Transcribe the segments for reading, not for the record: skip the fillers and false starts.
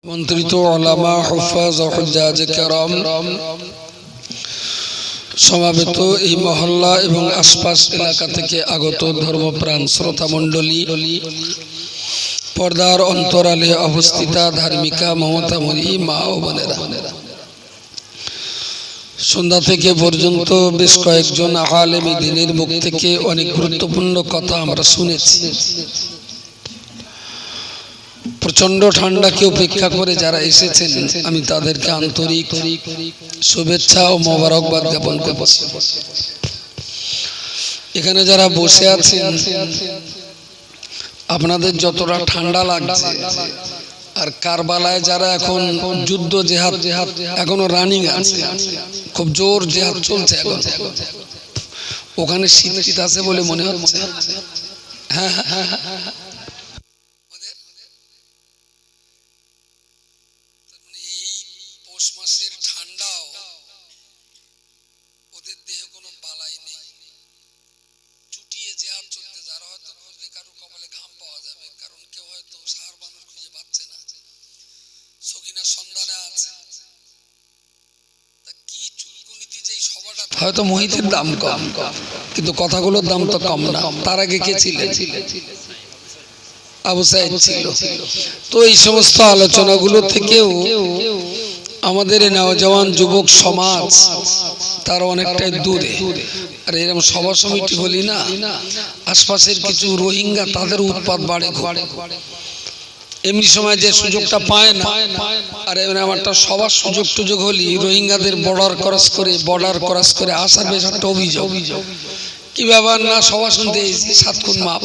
মন্ত্রিত উলামা হুফাজ ও হুজ্জাজ কেরাম সমাবেত এই মহল্লা এবং আশপাশ এলাকা থেকে আগত ধর্মপ্রাণ শ্রোতা মণ্ডলী, পর্দার অন্তরালে অবস্থিতা ধার্মিকা মমতাময়ী মা ও বোনেরা, সন্ধ্যা থেকে পর্যন্ত বেশ কয়েকজন আলেমী দ্বীনের মুখ থেকে অনেক গুরুত্বপূর্ণ কথা আমরা শুনেছি। প্রচন্ড ঠান্ডাকে উপেক্ষা করে যারা এসেছেন আমি তাদেরকে আন্তরিক শুভেচ্ছা ও মোবারকবাদ জ্ঞাপন করছি। এখানে যারা বসে আছেন আপনাদের যতটা ঠান্ডা লাগছে, আর কারবালায় যারা এখন যুদ্ধ জেহাদ এখনো রানিং আছে, খুব জোর জেহাদ চলছে এখন, ওখানে শীত আছে বলে মনে হচ্ছে। হ্যাঁ হ্যাঁ হ্যাঁ, মাসের ঠান্ডাও ওদের দেহে কোনো বালাই নেই, চুটিয়ে জেহাদ চলতে, যারা হয়তো বুঝলে কারো কপালে ঘাম পাওয়া যাবে, কারণ কেউ হয়তো সার বানর খুঁজে পাচ্ছে না, সকিনার সন্ধানে আছে। কি চুলকুনিতে যেই সভাটা, হয়তো মহিতের দাম কম কিন্তু কথাগুলোর দাম তো কম না। তার আগে কে ছিলেন? আবু সাঈদ ছিল। তো এই সমস্ত আলোচনাগুলো থেকেও আমাদের নওজওয়ান যুবক সমাজ তার অনেকটাই দূরে। আর এরকম সভা সমিতি হলি না, আশপাশের কিছু রোহিঙ্গা তাদের উৎপাত বাড়ে, এমনি সময় যে সুযোগটা পায় না। আর আমারটা সবার সুযোগ হলি রোহিঙ্গাদের বর্ডার ক্রস করে আসার বেশ একটা অভিযোগ। কি ব্যাপার না, সভা শুনতে এসেছি 7 খুন মাপ,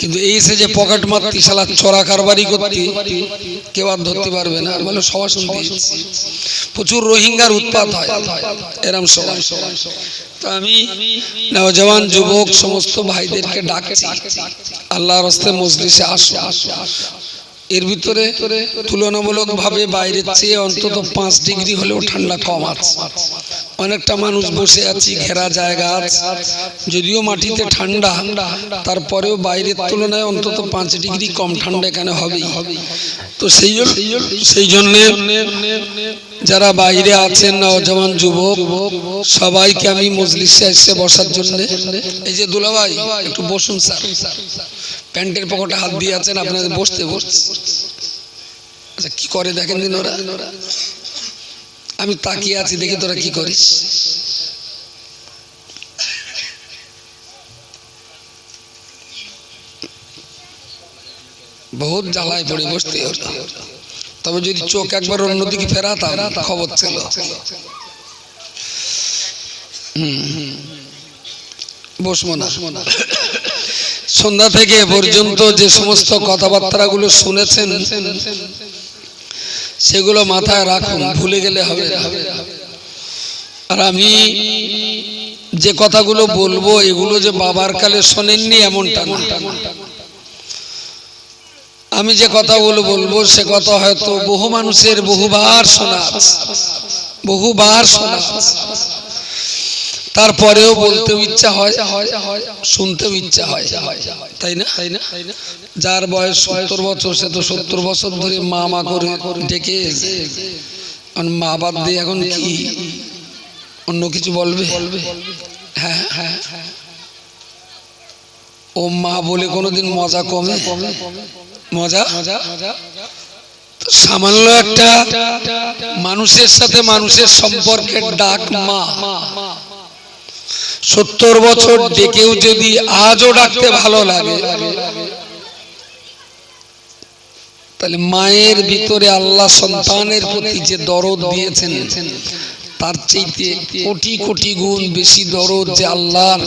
কিন্তু এই এসে যে পকেট মারতি শালা চোরা কারবারি করতি কেউ আর ধরতে পারবে না, বলে সভা শুনতে এসেছি। প্রচুর রোহিঙ্গার উৎপাত হয় এরম সবাই। তো আমি নওজওয়ান যুবক সমস্ত ভাইদেরকে ডাকছি, আল্লাহর রাস্তে মজলিসে আসো। এর ভিতরে তুলনামূলক ভাবে বাইরের চেয়ে অন্তত 5 ডিগ্রি হলেও ঠান্ডা কম আছে। অনেকটা মানুষ বসে আছি, ঘেরা জায়গা আছে, যদিও মাটিতে ঠান্ডা, তারপরেও বাইরের তুলনায় অন্তত 5 ডিগ্রি কম ঠান্ডা এখানে হবেই। তো সেই জন্য যারা বাইরে আছেন নওজওয়ান যুবক সবাইকে আমি মজলিসে এসে বসার জন্য, এই যে দুলাভাই একটু বসুন স্যার, প্যান্টের পকেটে হাত দিয়ে আছেন, আপনাদের বসতে। আচ্ছা কি করে দেখেন দিন ওরা, আমি তাকিয়ে আছি দেখি তোরা কি করিস। বহুত জ্বালায় পড়ে বসতে হতো, তবে যদি চোখ একবার অন্যদিকে ফেরাতাম খবর ছিল। বসবো না। সন্ধ্যা থেকে পর্যন্ত যে সমস্ত কথাবার্তাগুলো শুনেছেন সেগুলো মাথায় রাখুন, ভুলে গেলে হবে না। আর আমি যে কথাগুলো বলবো এগুলো যে বাবার কালে শোনেননি এমনটা না। আমি যে কথাগুলো বলবো সে কথা হয়তো বহু মানুষের বহুবার শোনা আছে, তারপরেও বলতেও ইচ্ছা হয়, শুনতেও ইচ্ছা হয়, তাই না? যার বয়স 70 বছর সে তো 70 বছর ধরে মা মা করে ডেকে এসে, মা বাদ দিয়ে এখন কি অন্য কিছু বলবে? হ্যাঁ হ্যাঁ, ও মা বলে কোনোদিন মজা কমে? মজা সামান্য একটা মানুষের সাথে মানুষের সম্পর্কের ডাক মা। 70 বছর ডেকেও যদি আজও ডাকতে ভালো লাগে, তাহলে মায়ের ভিতরে আল্লাহ সন্তানের প্রতি যে দরদ দিয়েছেন তার চাইতে কোটি কোটি গুণ বেশি দরদ যে আল্লাহর,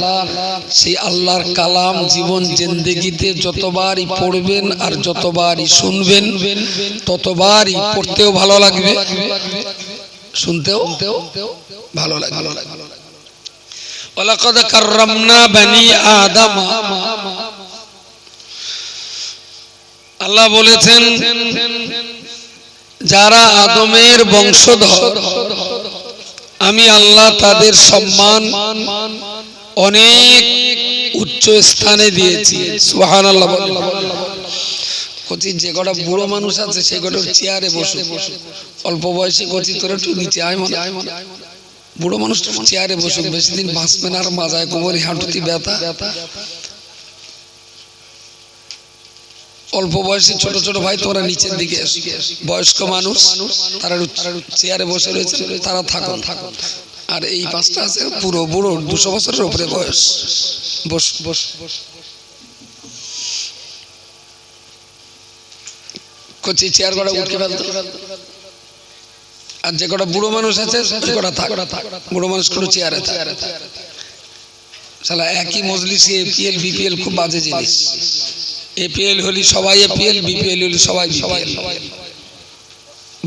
সেই আল্লাহর কালাম জীবন জিন্দেগিতে যতবারই পড়বেন আর যতবারই শুনবেন ততবারই পড়তেও ভালো লাগবে, শুনতেও ভালো লাগবে। ওয়ালাকাদ কাররামনা বানি আদম, আল্লাহ বলেছেন যারা আদমের বংশধর আমি আল্লাহ তাদের সম্মান অনেক উচ্চ স্থানে দিয়েছি। সুবহানাল্লাহ। কচি যে কটা বুড়ো মানুষ আছে সে কটা চেয়ারে বসে, অল্প বয়সে কচি তোরা একটু নিচে আয় মনে আয় মনে বুড়ো মানুষ চেয়ারে বসে, বেশি দিন বাঁচবে না, আর মাজায় কোমরে হাঁটুতি ব্যথা। অল্প বয়সী ছোট ছোট ভাই তোরা নিচের দিকে এসো, বয়স্ক মানুষ তারা চেয়ারে বসে রয়েছে, তারা থাকুন। আর এই পাঁচটা আছে পুরো বুড়ো 200 বছরের উপরে বয়স, বস বস বস কচি চেয়ার কটা উঠকে ফেলতো। আর যে কটা বুড়ো মানুষ আছে সে কটা থাক, বুড়ো মানুষ কোনো চেয়ারে থাক। শালা একই মজলিসে এপিএল বিপিএল খুব বাজে জিনিস। এপিএল হলি সবাই এপিএল, বিপিএল হলি সবাই বিপিএল।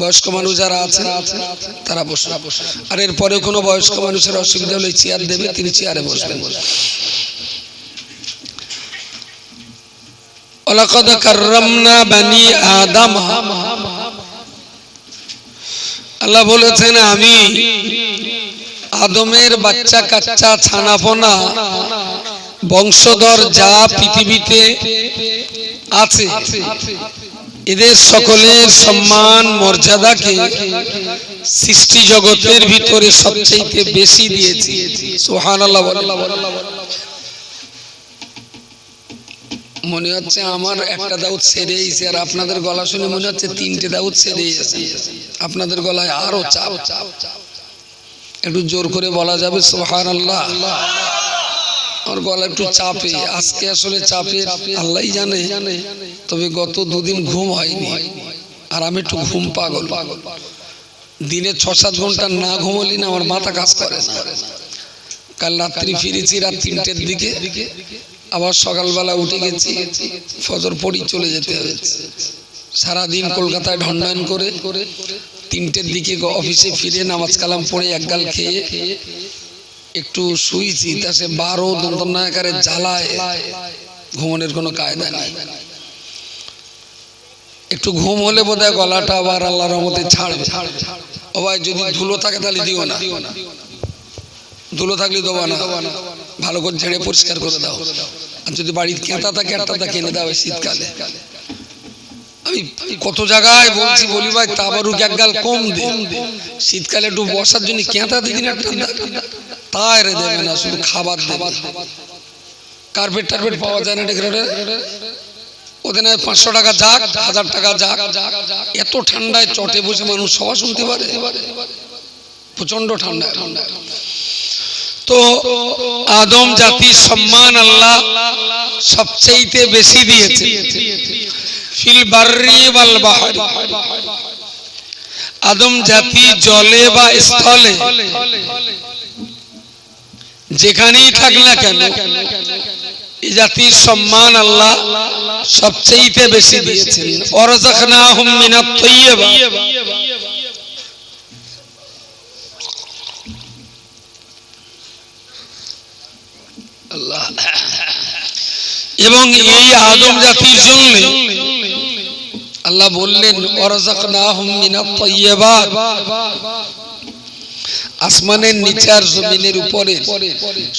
বয়স্ক মানুষ যারা আছে তারা বসে, আর এরপরে কোনো বয়স্ক মানুষের অসুবিধা হলে চেয়ার দেবে, তিনি চেয়ারে বসবেন। ওয়ালাকাদ কাররামনা বানি আদম, আল্লাহ বলেছেন আমি আদমের বাচ্চা কাচ্চা ছানাপোনা বংশধর যা পৃথিবীতে আছে এদের সকলের সম্মান মর্যাদাকে সৃষ্টি জগতের ভিতরে সবচেয়ে বেশি দিয়েছি। সুবহানাল্লাহ। মনে হচ্ছে আমার একটা দাউদ ছেড়ে এসেছে, আর আপনাদের গলা শুনে মনে হচ্ছে 3টে দাউদ ছেড়ে এসেছে। আপনাদের গলায় আরো চাপ, একটু জোর করে বলা যাবে সুবহানাল্লাহ? আমার গলা একটু চাপে আজকে, আসলে চাপে আল্লাহই জানে, তবে গত 2 দিন ঘুম হয়নি, আর আমি একটু ঘুম পাগল। দিনে 6-7 ঘন্টা না ঘুমলি না আমার মাথা কাজ করে না। কাল রাত্রি ফিরেছি রাত 3টের দিকে, আবার সকালবেলা উঠে গেছি, ফজর পড়ি চলে যেতে হয়েছে। সারাদিন কলকাতায় ঢন্ডান করে 3টের দিকে অফিসে ফিরে নামাজ কালাম পড়ে একগাল খেয়ে একটু শুয়েছি, তা সে 12 দন্তনায়কারে জ্বালায় ঘুমনের কোনো কায়দা নেই। একটু ঘুম হলে বোধহয় গলাটা আবার আল্লাহর রহমতে ছাড়বে। ও ভাই যদি ধুলো থাকে তাহলে দিও না, ধুলো থাকলে দেবো না, ভালো করে ঝেড়ে পরিষ্কার করে দাও। আর যদি বাড়ির কেঁতা থাকে একটা কিনে দাও শীতকালে। আমি কত জায়গায় বলছি, বলি ভাই তাবারুক একগাল কম দে, শীতকালে একটু বসার জন্য কেঁতা দিদিন একটা তাই রে দেবে না, শুধু খাবার দেবে। কার্পেট টার্পেট পাওয়া যায় না ওদের 500 টাকা যাক, 1000 টাকা যাক। এত ঠান্ডায় চটে বসে মানুষ সভা শুনতে পারে, প্রচন্ড ঠান্ডা। তো আদম জাতির সম্মান আল্লাহ সবচেয়ে বেশি দিয়েছে। ফিল বাররি ওয়াল বাহরি, আদম জাতি জলে বা স্থলে যেখানেই থাক না কেন এই জাতির সম্মান আল্লাহ সবচেয়ে বেশি দিয়েছেন। ওয়ারযাকনাহুম মিনাত তাইয়্যিবাত, আল্লাহ। এবং এই আদম জাতির জন্য আল্লাহ বললেন ওয়ারযাকনাহুম মিনাত তাইয়্যিবাত, আসমানের নিচে আর জমিনের উপরে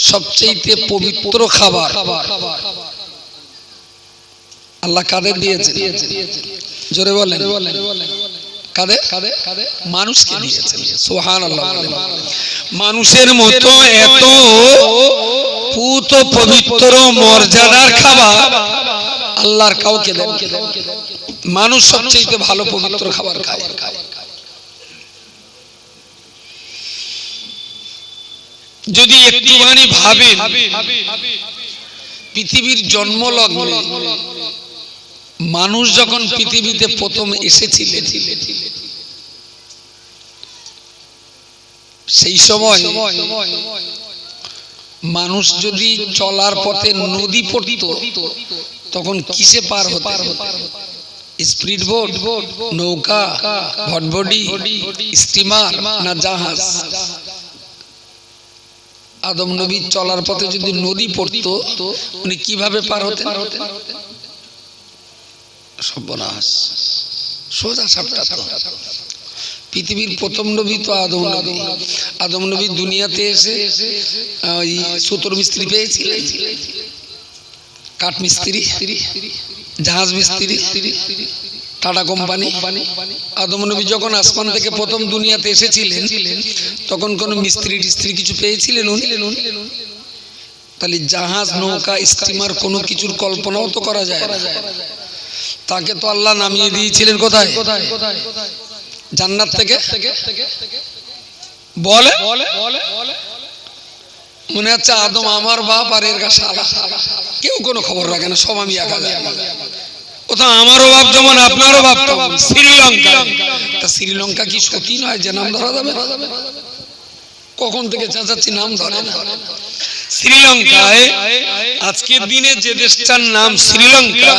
সবচেয়ে পবিত্র খাবার আল্লাহ কাদের দিয়েছেন? জোরে বলেন, কাদের? মানুষকে দিয়েছেন। সুবহানাল্লাহ। মানুষের মতো এত পুত পবিত্র মর্যাদার খাবার আল্লাহর কাউকে দেন। মানুষ সবচেয়ে ভালো পবিত্র খাবার খায়। যদি একটুখানি ভাবেন পৃথিবীর জন্মলগ্নে মানুষ যখন পৃথিবীতে প্রথম এসেছিলেন সেই সময় মানুষ যদি চলার পথে নদী পড়ত তখন কিসে পার হতো? স্পিড বোট, নৌকা, ভটভটি, স্টিমার না জাহাজ? আদম নবী চলার পথে যদি নদী পড়তো উনি কিভাবে পার হতেন? সর্বনাশ, সোজা সাপটা। পৃথিবীর প্রথম নবী তো আদম নবী। আদম নবী দুনিয়াতে এসে ওই সুতোর মিস্ত্রি পেয়েছিলেন, কাঠ মিস্ত্রি, জাহাজ মিস্ত্রি, টাটা কোম্পানি। আদম নবী যখন আসমান থেকে প্রথম দুনিয়াতে এসেছিলেন তখন কোন মিস্ত্রি টিস্ত্রি কিছু পেয়েছিলেন উনি? তাহলে জাহাজ, নৌকা, স্টিমার কোনো কিছুর কল্পনাও তো করা যায় না। তাকে তো আল্লাহ নামিয়ে দিয়েছিলেন কোথায়? জান্নাত থেকে। বলে মনে হচ্ছে আদম আমার বাপ আর এর কাছে কেউ কোনো খবর রাখে না, সব আমি একা যাই। কোথাও আমারও বাপ যেমন আপনারও বাপ তেমন। শ্রীলঙ্কা, তা শ্রীলঙ্কা কি সতী নয় যে নাম ধরা যাবে? কখন থেকে চেঁচাচ্ছি, নাম ধরে না। শ্রীলঙ্কায় আজকের দিনে যে দেশটার নাম শ্রীলঙ্কা,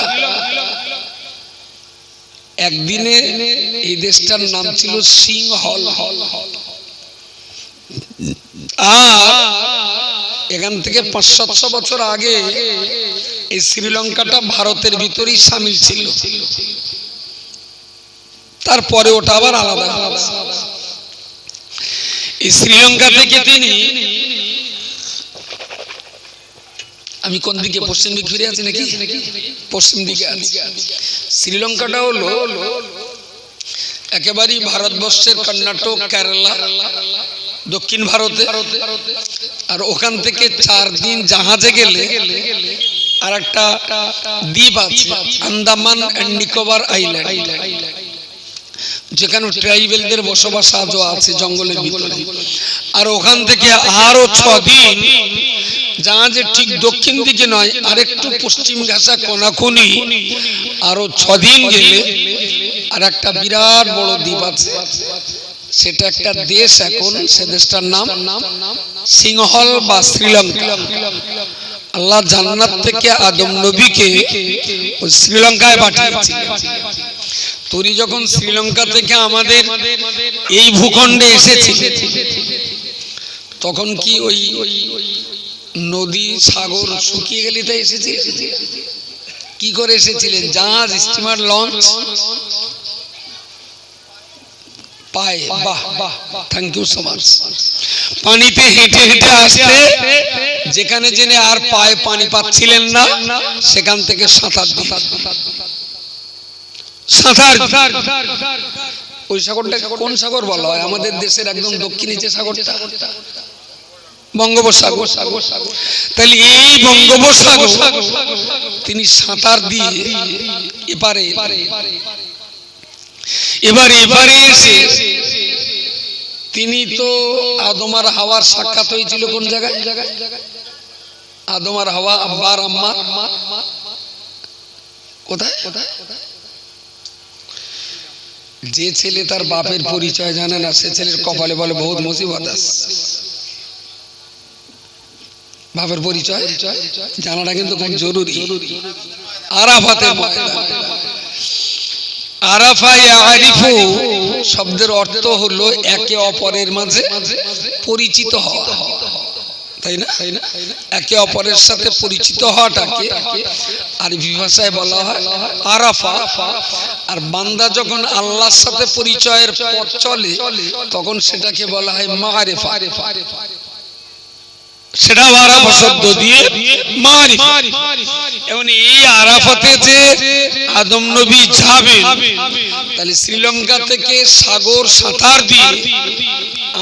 একদিনে এই দেশটার নাম ছিল সিংহল। আর এখান থেকে 500-700 বছর আগে এই শ্রীলঙ্কাটা ভারতের ভিতরেই শামিল ছিল। তারপরে ওটা আবার আলাদা। এই শ্রীলঙ্কা থেকে তিনি, আমি কোন দিকে, পশ্চিম দিকে ফিরে আছি নাকি? পশ্চিম দিকে আছি। শ্রীলঙ্কাটা হলো একেবারেই ভারতবর্ষের কর্ণাটক, কেরালা, দক্ষিণ ভারতে। আর ওখান থেকে 4 দিন জাহাজে গেলে আর একটা দ্বীপ আছে, আন্দামান এন্ড নিকোবর আইল্যান্ড, যেখানে ট্রাইবেলদের বসবাস আজও আছে জঙ্গলের ভিতরে। আর ওখান থেকে আরো 6 দিন জাহাজের ঠিক দক্ষিণ দিকে নয়, আরেকটু পশ্চিম ঘাসা কোনাকুনি, আরো 6 দিন গেলে আর একটা বিরাট বড় দ্বীপ আছে। সেটা একটা দেশ এখন, সে দেশটার নাম সিংহল বা শ্রীলঙ্কা। আল্লাহ জান্নাত থেকে আদম নবীকে শ্রীলঙ্কায় পাঠিয়েছিলেন। তুমি যখন শ্রীলঙ্কা থেকে আমাদের এই ভূখণ্ডে এসেছিলে তখন কি ওই নদী, সাগর শুকিয়ে গেলে তাই এসেছিলেন? কি করে এসেছিলেন? জাহাজ, স্টিমার, লঞ্চ, পায়ে। বাহ, থ্যাংক ইউ সো মাচ। পানিতে হেঁটে হেঁটে আসতে, যেখানে জেনে আর পায়ে পানি পাচ্ছিলেন না সেখান থেকে সাঁতার। ওই সাগরটা কোন সাগর বলা হয়? আমাদের দেশের একদম দক্ষিণে যে সাগরটা, বঙ্গোপসাগর। তাহলে এই বঙ্গোপসাগর তিনি সাঁতার দিয়ে এপারে, এবারে এসে তিনি তো আদম আর হাওয়ার সাক্ষাৎ হয়েছিল কোন জায়গায়? আদম আর হাওয়া, আব্বা আর আম্মা কোথায়? যে ছেলে তার বাপের পরিচয় জানে না সে ছেলের কপালে বলে বহুত মুসিবত আছে। বাপের পরিচয় জানাটা কিন্তু খুব জরুরি। আরাফাতের ময়দান, আরাফা ইয়ারিফু শব্দের অর্থ হলো একে অপরের মাঝে পরিচিত হওয়া, তাই না? একে অপরের সাথে পরিচিত হওয়াটাকে আরবি ভাষায় বলা হয় আরাফা। আর বান্দা যখন আল্লাহর সাথে পরিচয়ের পথ চলে তখন সেটাকে বলা হয় মারিফা। সেটা আরাফা শব্দ দিয়ে মারিফা। এবং এই আরাফাতে যে আদম নবী যাবেন, তাহলে শ্রীলঙ্কা থেকে সাগর সাঁতার দিয়ে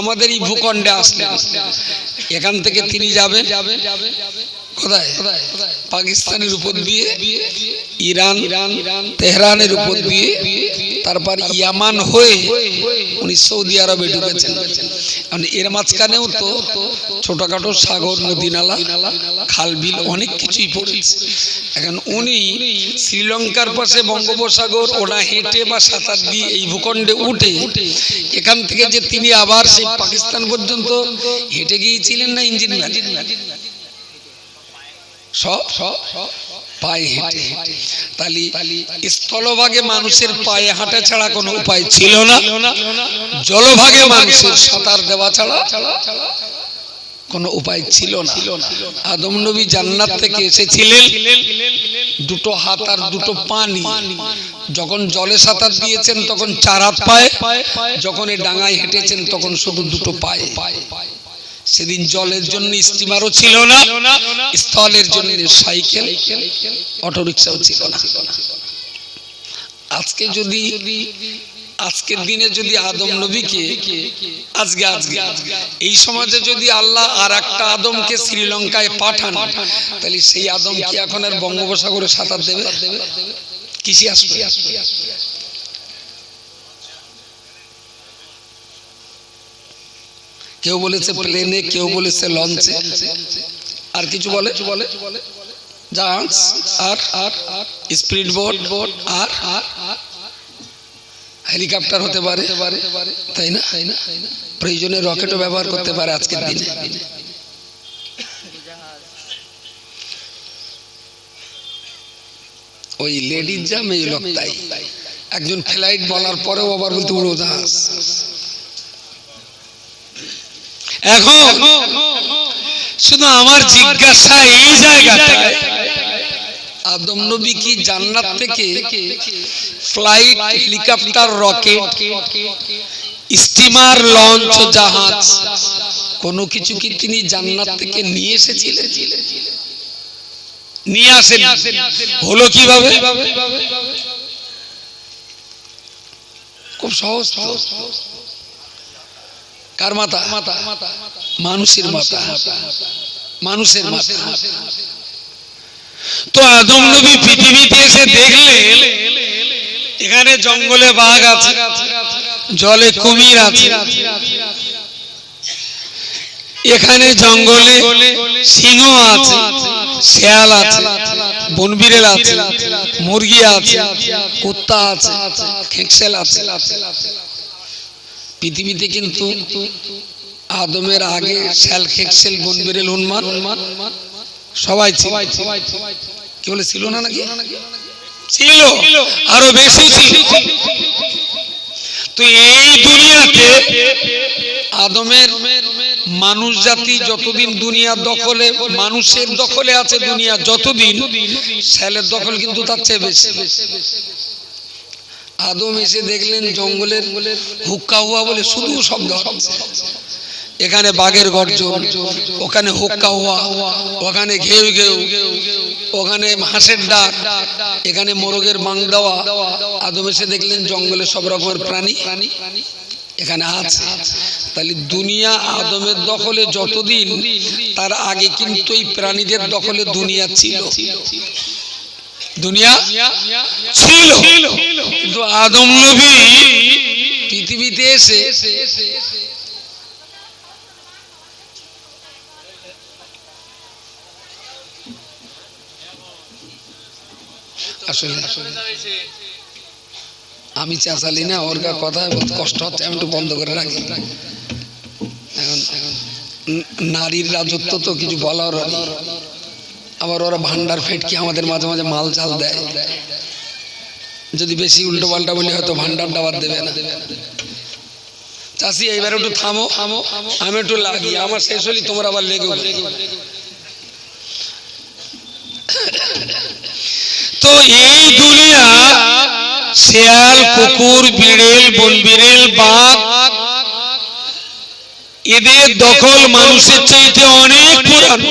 আমাদের এই ভূখণ্ডে আসলেন। এখান থেকে তিনি যাবেন কোথায়? পাকিস্তানের উপর দিয়ে, ইরান, তেহরানের উপর দিয়ে, তারপর ইয়ামান হয়ে উনি সৌদি আরবে ঢুকেছেন। এর মাঝখানেও তো ছোটখাটো সাগর, নদী নালা, খাল বিল অনেক কিছুই পড়েছে। এখন উনি শ্রীলঙ্কার পাশে বঙ্গোপসাগর ওনা হেঁটে বা সাঁতার দিয়ে এই ভূখণ্ডে উঠে এখান থেকে যে তিনি আবার সেই পাকিস্তান পর্যন্ত হেঁটে গিয়েছিলেন না ইঞ্জিন গাড়ি? সব পায়ে হেঁটে। তাহলে স্থলভাগে মানুষের পায়ে হাঁটা ছাড়া কোনো উপায় ছিল না, জলভাগে মানুষের সাঁতার দেওয়া ছাড়া কোনো উপায় ছিল না। আদম নবী জান্নাত থেকে এসেছিলেন দুটো হাত আর দুটো পা নিয়ে। যখন জলে সাঁতার দিয়েছেন তখন 4 হাত পায়ে, যখন এই ডাঙায় হেঁটেছেন তখন শুধু দুটো পায়ে। সেদিন জলের জন্য স্টিমারও ছিল না, স্থলের জন্য সাইকেল, অটোরিকশাও ছিল না। আজকে যদি আজকের দিনে যদি আদম নবীকে আজকে এই সমাজে যদি আল্লাহ আর একটা আদমকে শ্রীলঙ্কায় পাঠান, তাহলে সেই আদম কি এখন আর বঙ্গোপসাগরে সাঁতার দেবে? কিসে আসবে? কেউ বলেছে প্লেনে, কেউ বলেছে লঞ্চে, আর কিছু বলে জাহাজ, আর স্পিড বোট, আর হেলিকপ্টার হতে পারে, তাই না? প্রয়োজনে রকেটও ব্যবহার করতে পারে আজকের দিনে। ওই লেডিজ যা মেয়ে লোক তাই, একজন ফ্লাইট বলার পরেও আবার বলতে উড়োজাহাজ। এখন শুধু আমার জিজ্ঞাসা এই জায়গাটায়, আদম নবী কি জান্নাত থেকে flight, helicopter, rocket, steamer, launch, জাহাজ কোনো কিছু কি তিনি জান্নাত থেকে নিয়ে এসেছিলেন? নিয়ে আসেন। হলো কিভাবে? খুব সহজ। কার মাথা? মানুষের মাথা। মানুষের মাথা। তো আদম নবী পৃথিবীতে এসে দেখলেন এখানে জঙ্গলে বাঘ আছে, জলে কুমির আছে, এখানে জঙ্গলে সিংহ আছে, শেয়াল আছে, বনবিড়াল আছে, মুরগি আছে, কুত্তা আছে, খেকশেল আছে। পৃথিবীতে কিন্তু আদমের আগে শেয়াল, খেকশেল, বনবিড়াল, হনুমান সবাই ছিল। কি বলে ছিল না? নাকি ছিল, আরো বেশি ছিল। তো এই দুনিয়াতে আদমের মানুষ জাতি যতদিন দুনিয়ার দখলে, মানুষের দখলে আছে দুনিয়া যতদিন, শেয়ালের দখল কিন্তু তার চেয়ে বেশি। আদম এসে দেখলেন জঙ্গলের হুক্কা হুয়া বলে শুধু শব্দ হচ্ছে। এখানে বাঘের গর্জন, ওখানে হুক্কা হুয়া, ওখানে ঘেউ ঘেউ, ওখানে হাঁসের ডাক, এখানে মোরগের মাং দেওয়া। আদম এসে দেখলেন জঙ্গলে সব রকমের প্রাণী এখানে আছে। তাহলে দুনিয়া আদমের দখলে যতদিন, তার আগে কিন্তু এই প্রাণীদের দখলে দুনিয়া ছিল। দুনিয়া ছিল, কিন্তু আদম নবী পৃথিবীতে এসে আসলে আমি চেঁচালি না, ওর কথা বলতে কষ্ট হচ্ছে, আমি একটু বন্ধ করে রাখি। এখন নারীর রাজত্ব তো কিছু বলার, আবার ওরা ভান্ডার ফেটকে আমাদের মাঝে মাঝে মাল চাল দেয়। যদি বেশি উল্টো পাল্টা বলি হয়তো ভান্ডার ডাবার দেবে না। চাষি এইবার একটু থামো, আমি একটু লাগি, আমার শেষ হলি তোমার আবার লেগে। তো এই দুনিয়া শেয়াল, কুকুর, বিড়েল, বনবিড়েল, বাঘ, এদের দখল মানুষের চাইতে অনেক পুরানো।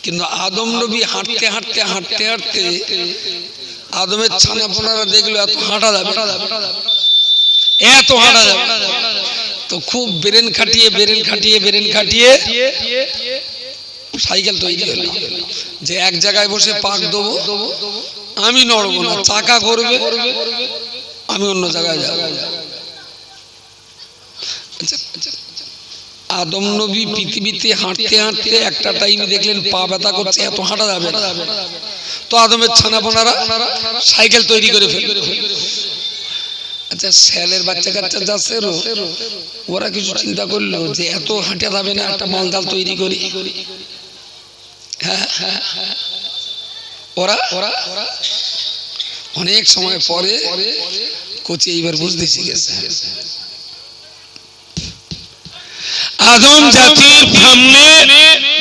কিন্তু আদম নবী হাঁটতে হাঁটতে হাঁটতে হাঁটতে আদমের ছানাপোনারা দেখলো এত হাঁটা যাবে, এত হাঁটা যাবে। তো খুব ব্রেন খাটিয়ে সাইকেল তৈরি হলো, যে এক জায়গায় বসে পাক দেবো, আমি নড়বো না, চাকা ঘুরবে, আমি অন্য জায়গায় যাবো। আদম নবী পৃথিবীতে হাঁটতে হাঁটতে একটা টাইমে দেখলেন পা ব্যথা করছে, এত হাঁটা যাবে না। তো আদমের ছানাপোনারা সাইকেল তৈরি করে ফেলবে। আচ্ছা, শেয়ালের বাচ্চা কাচ্চা যাচ্ছে, ওরা কিছু চিন্তা করলো যে এত হাঁটা যাবে না, একটা মালজাল তৈরি করি। হ্যাঁ, ওরা অনেক সময় পরে কোচি এইবার বুঝতে শিখেছে। আদম জাতির সামনে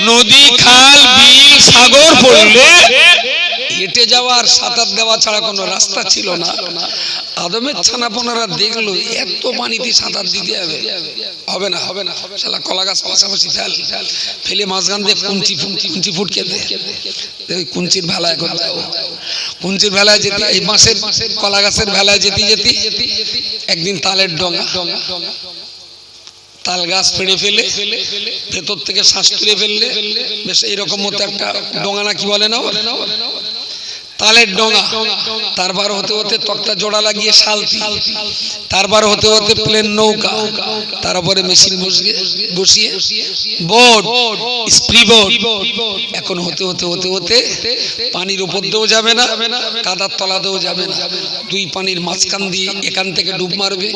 নদী, খাল, বিল, সাগর পড়লে হেঁটে যাওয়ার, সাঁতার দেওয়া ছাড়া কোনো রাস্তা ছিল না। আদমের ছানাপোনারা দেখলো এত পানিতে সাঁতার দিতে হবে না, শালা কলা গাছ পাশাপাশি ফেলে মাঝখান দিয়ে কুঞ্চি ফুটকে দেয়, কুঞ্চির ভালা এখন পুঞ্জির ভেলায় যেতে, এই বাঁশের কলা গাছের ভেলায় যেতে যেতে একদিন তালের ডগা, তাল গাছ ফেড়ে ফেলে ভেতর থেকে শ্বাস তুলে ফেললে বেশ এইরকম মতো একটা ডোঙা না কি বলে না, তালের ডোঙা। তারপর হতে হতে তক্তা জোড়া লাগিয়ে শালতি, তারপর হতে হতে প্লেন নৌকা, তারপরে মেশিন বসিয়ে বোট, স্প্রিবোট। এখন হতে হতে হতে হতে পানির উপর দিয়েও যাবে না, কাদার তলাতেও যাবে না, দুই পানির মাঝখান দিয়ে এখান থেকে ডুব মারবে,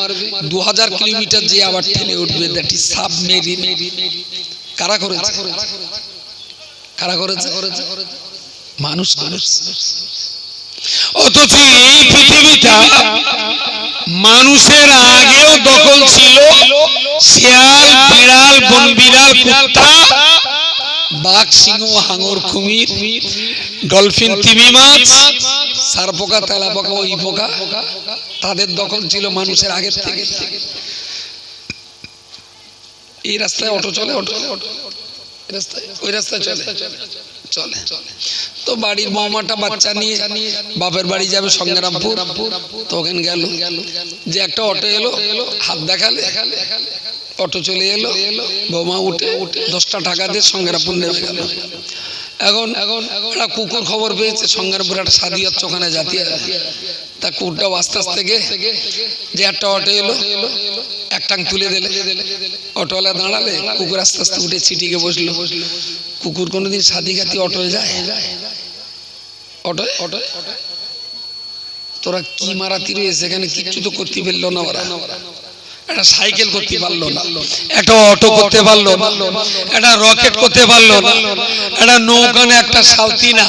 2000 কিলোমিটার যে আবার ঠেলে উঠবে। That is submarine. কারা করেছে? কারা করেছে? মানুষ করেছে। অথচ এই পৃথিবীটা মানুষের আগেও দখল ছিল। শিয়াল, বিড়াল, বন বিড়াল, কুত্তা, বাঘ, সিংহ, হাঙর, কুমির, ডলফিন, তিমি মাছ, সারপোকা, তেলাপোকা, ওই পোকা, তাদের দখল ছিল মানুষের আগের থেকে। এই রাস্তায় অটো চলে, অটো রাস্তায়, ওই রাস্তায় চলে চলে। তো বাড়ির বৌমাটা বাচ্চা নিয়ে বাপের বাড়ি যাবে সংগ্রামপুর, তো ওখানে গেল, যে একটা অটো এলো, হাত দেখালে, অটো চলে এলো, বৌমা উঠে 10টা টাকা দিয়ে সংগ্রামপুর নেমে গেল। এখন একটা কুকুর খবর পেয়েছে সংগ্রামপুর একটা শাদি হচ্ছে, ওখানে জাতীয়, তা কুকুরটাও আস্তে আস্তে যে একটা অটো এলো, এক টাং তুলে দিলে, অটোওয়ালা দাঁড়ালে, কুকুর আস্তে আস্তে উঠে ছিটিকে বসলো। কুকুর কোনোদিন শাদি গাতি অটোয় যায়? অটোয় তোরা কি মারাতি রয়েছে এখানে, কিচ্ছু তো করতে পারলো না ওরা। একটা সাইকেল করতে পারলো না, একটা অটো করতে পারলো না, একটা রকেট করতে পারলো না, একটা নৌকা না, একটা সালতি না।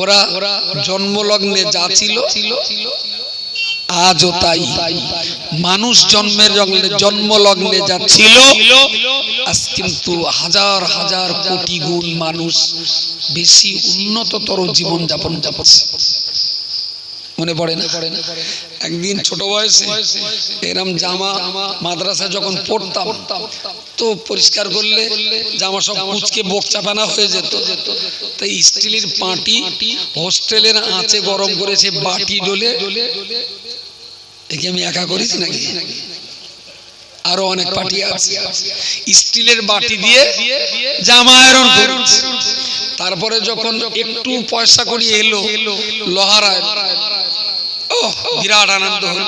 ওরা জন্মলগ্নে যা ছিল আজও তাই। মানুষ জন্মলগ্নে যা ছিল আজ কিন্তু হাজার হাজার কোটি গুণ মানুষ বেশি উন্নততর জীবন যাপন করছে। মনে পড়ে না? একদিন ছোট বয়সে এরম জামা মাদ্রাসা যখন পড়তাম, তো পরিষ্কার করলে জামা সব কুচকে বোক চাপানা হয়ে যেত। তাই স্টিলের পাটি হোস্টেলের আঁচে গরম করেছে, বাটি ডলে, একে আমি একা করেছি নাকি, আরো অনেক পাটি আছে, স্টিলের বাটি দিয়ে জামা আয়রন করেছে। তারপরে যখন একটু পয়সা করি এলো লোহার আয়রন, ও বিরাট আনন্দ হলো।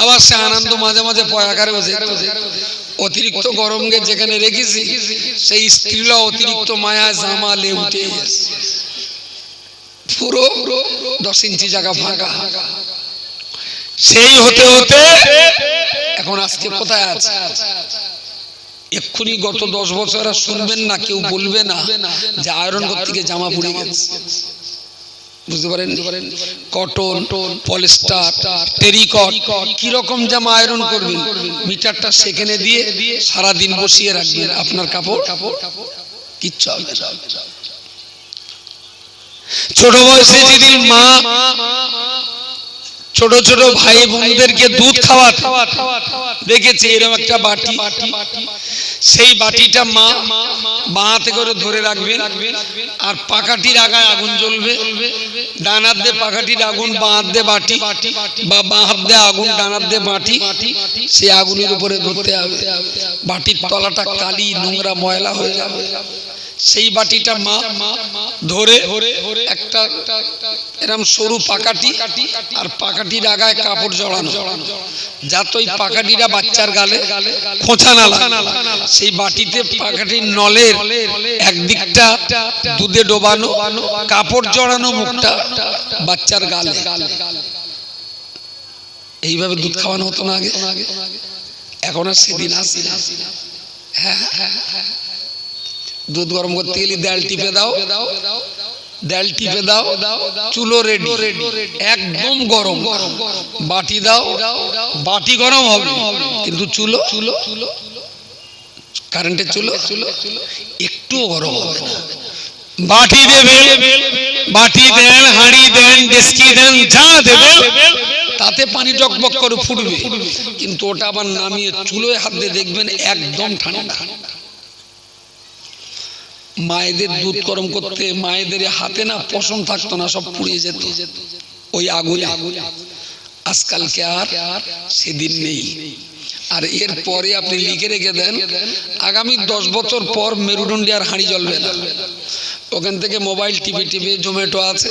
আবার সে আনন্দ মাঝে মাঝে পয়াকারেও যেত। অতিরিক্ত গরমকে যেখানে রেখেছি সেই স্ত্রীরা অতিরিক্ত মায়া জামা লে উঠে গেছে, পুরো 10 ইঞ্চি জায়গা ফাঁকা। সেই হতে হতে এখন আজকে কোথায় আছে? এক্ষুনি গত 10 বছর আর শুনবেন না, কেউ বলবে না যে আয়রন করতে গিয়ে জামা পুড়ে গেছে। বুঝতে পারেন? কটন, পলিস্টার, টেরিকট, কিরকম জামা আয়রন করবেন, মিটারটা সেখানে দিয়ে সারাদিন বসিয়ে রাখবেন, আপনার কাপড় কিচ্ছু হবে না। ছোট বয়সে যেদিন মা ছোট ছোট ভাই বোনদেরকে দুধ খাওয়াতে দেখেছি, এরকম একটা বাটি, সেই বাটিটা মা বাঁ হাতে করে ধরে রাখবে, আর পাকাটির আগায় আগুন জ্বলবে, ডান হাত দিয়ে পাকাটির আগুন, বাঁ হাত দিয়ে বাটি, বা বাঁ হাত দিয়ে আগুন, ডান হাত দিয়ে বাটি, সেই আগুনের উপরে ধরতে হবে। বাটির তলাটা কালি নোংরা ময়লা হয়ে যাবে। সেই বাটিটা মা ধরে একটা এরকম সরু পাকাটি, আর পাকাটির আগায় কাপড় জড়ানো, যাতে ওই পাকাটিটা বাচ্চার গালে খোঁচা না লাগে। সেই বাটিতে পাকাটির নলের একদিকটা দুধে ডোবানো, কাপড় জড়ানো মুখটা বাচ্চার গালে। এইভাবে দুধ খাওয়ানো হতো না আগে? এখন আর সেদিন আসি না। হ্যাঁ, দুধ গরম করতে গেলে দেয়াল টিপে দাও, দেয়াল টিপে দাও, চুলো রেডি, একদম গরম, বাটি দাও, বাটি গরম হবে, কিন্তু চুলো কারেন্টের চুলো একটুও গরম হবে না। বাটি দেবে, বাটি দেন, হাঁড়ি দেন, ডেস্কি দেন, যা দেবে তাতে পানি টকবক করে ফুটবে, কিন্তু ওটা আবার নামিয়ে চুলোয় হাত দিয়ে দেখবেন একদম ঠান্ডা। মায়েদের দুধ গরম করতে মায়েদের হাতে না পশম থাকতো না, সব পুড়িয়ে যেত ওই আগুনে। আজকালকে আর সেদিন নেই। আর এর পরে আপনি লিখে রেখে দেন আগামী 10 বছর পর মেরুদণ্ডে আর হাঁড়ি জ্বলবে না। ওখান থেকে মোবাইল টিপে টিপে, জোম্যাটো আছে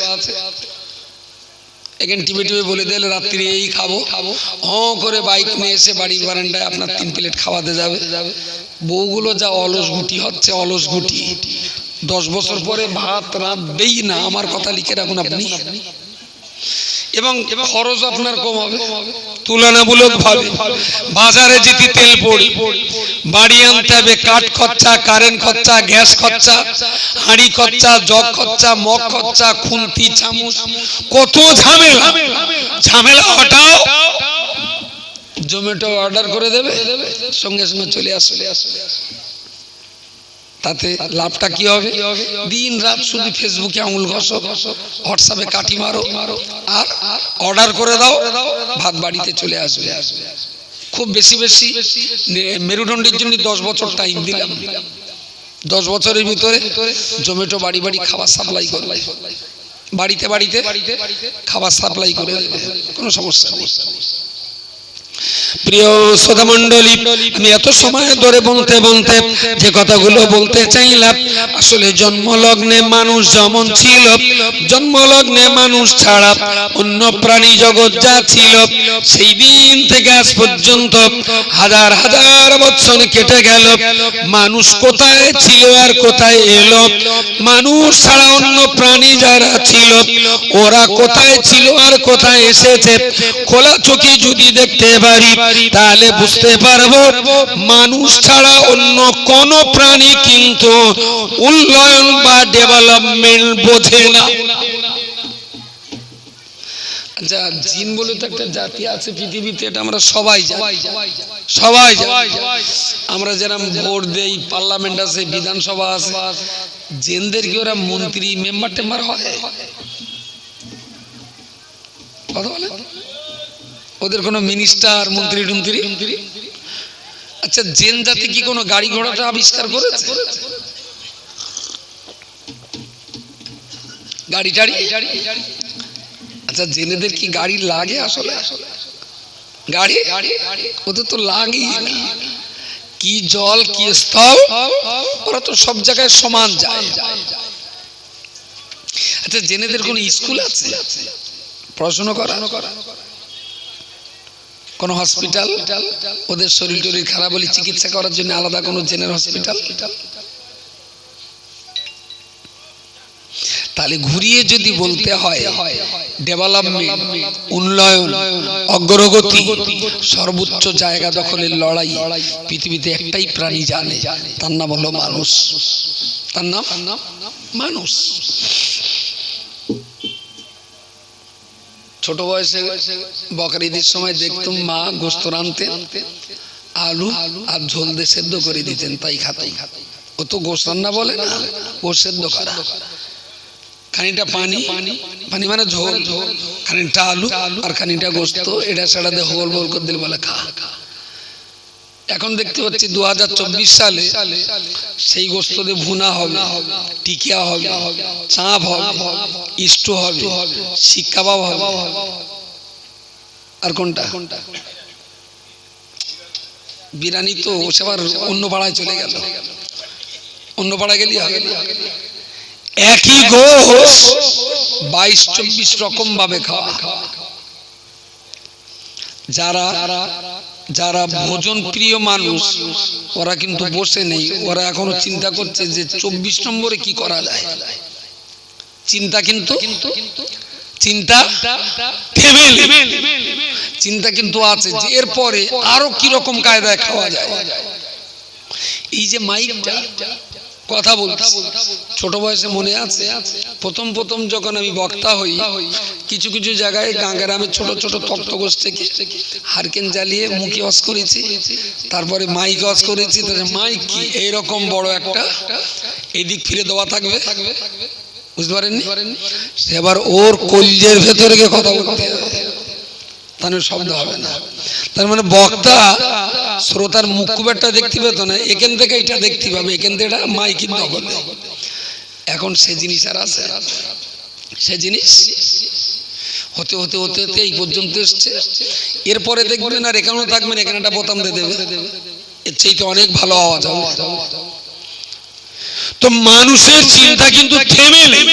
এখানে টিপে টিপে বলে দিলে রাত্রি এই খাবো, করে বাইক নিয়ে এসে বাড়ির বারান্দায় আপনার 3 প্লেট খাওয়াতে যাবে। বউগুলো যা অলস গুটি হচ্ছে, অলস গুটি। 10 বছর পরে ভাত রাঁধবেই না, আমার কথা লিখে রাখুন আপনি। এবং খরচ আপনার কম হবে তুলনামূলক ভাবে। বাজারে যেতে তেল পড়ি, বাড়ি আনতে হবে কাঠ খরচা, কারেন্ট খরচা, গ্যাস খরচা, হাঁড়ি খরচা, জগ খরচা, মগ খরচা, খুন্তি চামচ, কত ঝামেলা। ঝামেলা হটাও, জোম্যাটো অর্ডার করে দেবে, সঙ্গে সঙ্গে চলে আসলে। তাতে লাভটা কি হবে? দিন রাত শুধু ফেসবুকে আঙুল ঘষো, হোয়াটসঅ্যাপে কাটি মারো, আর অর্ডার করে দাও, ভাত বাড়িতে চলে আসবে। খুব বেশি বেশি মেরুদণ্ডের জন্য 10 বছর টাইম দিলাম। 10 বছরের ভিতরে জোম্যাটো বাড়ি বাড়ি খাবার সাপ্লাই করবে, বাড়িতে বাড়িতে খাবার সাপ্লাই করে দেবে, কোনো সমস্যা নেই। প্রিয় শ্রোতা মণ্ডলী, আমি এত সময় ধরে বলতে বলতে যে কথাগুলো বলতে চাইলাম, আসলে জন্মলগ্নে মানুষ যেমন ছিল, জন্মলগ্নে মানুষ ছাড়া অন্য প্রাণী জগৎ যা ছিল, সেই দিন থেকে আজ পর্যন্ত হাজার হাজার বছর কেটে গেল। মানুষ কোথায় ছিল আর কোথায় এলো? মানুষ ছাড়া অন্য প্রাণী যারা ছিল ওরা কোথায় ছিল আর কোথায় এসেছে? খোলা চোখে যদি দেখতে পারি তাহলে বুঝতে পারবো মানুষ ছাড়া অন্য কোন প্রাণী কিন্তু উন্নয়ন বা ডেভেলপমেন্ট বোঝে না। আচ্ছা, জিন বলে তো একটা জাতি আছে পৃথিবীতে, এটা আমরা সবাই জানি, সবাই জানি। আমরা যেরকম ভোট দেই, পার্লামেন্ট আছে, বিধানসভা আছে, জিনদের কি ওরা মন্ত্রী মেম্বার টেম্বার হয়? কথা বলে ওদের কোনো মিনিস্টার মন্ত্রী টন্ত্রী? আচ্ছা, জেন জাতি কি কোনো গাড়ি ঘোড়াটা আবিষ্কার করেছে? গাড়ি টাড়ি? আচ্ছা, জেনেদের কি গাড়ি লাগে আসলে? গাড়ি ওদের তো লাগেই না। কি জল কি স্থল, ওরা তো সব জায়গায় সমান যায়। আচ্ছা, জেনেদের কোনো স্কুল আছে পড়াশোনা করা? কোন হসপিটাল? ওদের শরীর টরীর খারাপ হলে চিকিৎসা করার জন্য আলাদা কোনো জেনের হসপিটাল? তাহলে ঘুরিয়ে যদি বলতে হয় ডেভেলপমেন্ট, উন্নয়ন, অগ্রগতি, সর্বোচ্চ জায়গা দখলের লড়াই পৃথিবীতে একটাই প্রাণী জানে, তার নাম হলো মানুষ। তার নাম মানুষ। ছোট বয়সে বকরি ঈদের সময় দেখতাম মা গোস্ত রাঁধতেন, আলু আর ঝোল দিয়ে সেদ্ধ করে দিতেন, তাই খাতাই। ও তো গোস্ত রান্না বলে না, গোস্ত সেদ্ধ করা। খানিকটা পানি, পানি মানে ঝোল, খানিকটা আলু আর খানিকটা গোস্ত, এটা সেটা দিয়ে হোল গোল করে দিলে বলে খা। এখন দেখতে পাচ্ছি 2024 সালে সেই গোস্ত দিয়ে ভুনা হবে, টিকিয়া হবে, চাপ হবে, স্টু হবে, শিক কাবাব হবে, আর কোনটা বিরিয়ানি তো সেবার অন্য পাড়ায় চলে গেল। অন্য পাড়ায় গেলি হবে একই গোস্ত 22-24 রকম ভাবে খাওয়া। যারা ভোজন প্রিয় মানুষ ওরা কিন্তু বসে নেই, ওরা এখনো চিন্তা করছে যে 24 নম্বরে কি করা যায়। চিন্তা কিন্তু চিন্তা কিন্তু আছে যে এরপরে আরো কি রকম কায়দায় খাওয়া যায়। এই যে মাইকটা কথা বলছি, ছোট বয়সে মনে আছে প্রথম যখন আমি বক্তা হই, কিছু কিছু জায়গায় গাঁগ্রামে ছোট ছোট তক্তগোষ্ঠ থেকে হারকেন জ্বালিয়ে মুখে ওয়াজ করেছি, তারপরে মাইক ওয়াজ করেছি। মাইক কি এইরকম বড় একটা এদিক ফিরে দেওয়া থাকবে, বুঝতে পারেননি? এবার ওর কলজের ভেতরে গিয়ে কথা বলতে হবে, তাহলে শব্দ হবে না। তার মানে বক্তা শ্রোতার মুখ খুব একটা দেখতে পেত না, এখান থেকে এটা দেখতে পাবে, এখান থেকে এটা মাইকের দখলে। এখন সে জিনিস আর আছে? সে জিনিস হতে হতে হতে হতে এই পর্যন্ত এসছে। এরপরে দেখবেন আর এখানেও থাকবেন, এখানে একটা বোতাম দিয়ে দেবে, এর চাইতে অনেক ভালো আওয়াজ হবে। তো মানুষের চিন্তা কিন্তু থেমে নেই।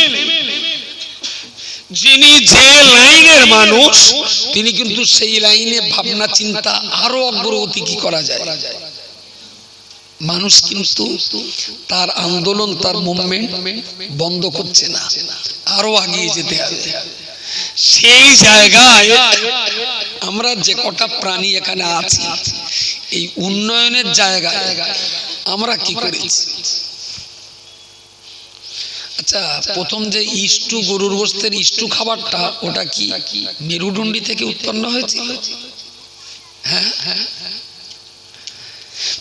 যিনি যে লাইনের মানুষ তিনি কিন্তু সেই লাইনে ভাবনা চিন্তা আরো অগ্রগতি কি করা যায়। মানুষ কিন্তু তার আন্দোলন, তার মুভমেন্ট বন্ধ করছে না, আরো আগিয়ে যেতে হবে। সেই জায়গায় আমরা যে কটা প্রাণী এখানে আছি, এই উন্নয়নের জায়গায় আমরা কি করেছি? আচ্ছা, প্রথম যে ইষ্টু, গরুর গোশতের ইষ্টু খাবারটা, ওটা কি মেরুদণ্ডী থেকে উৎপন্ন হয়েছিল? হ্যাঁ,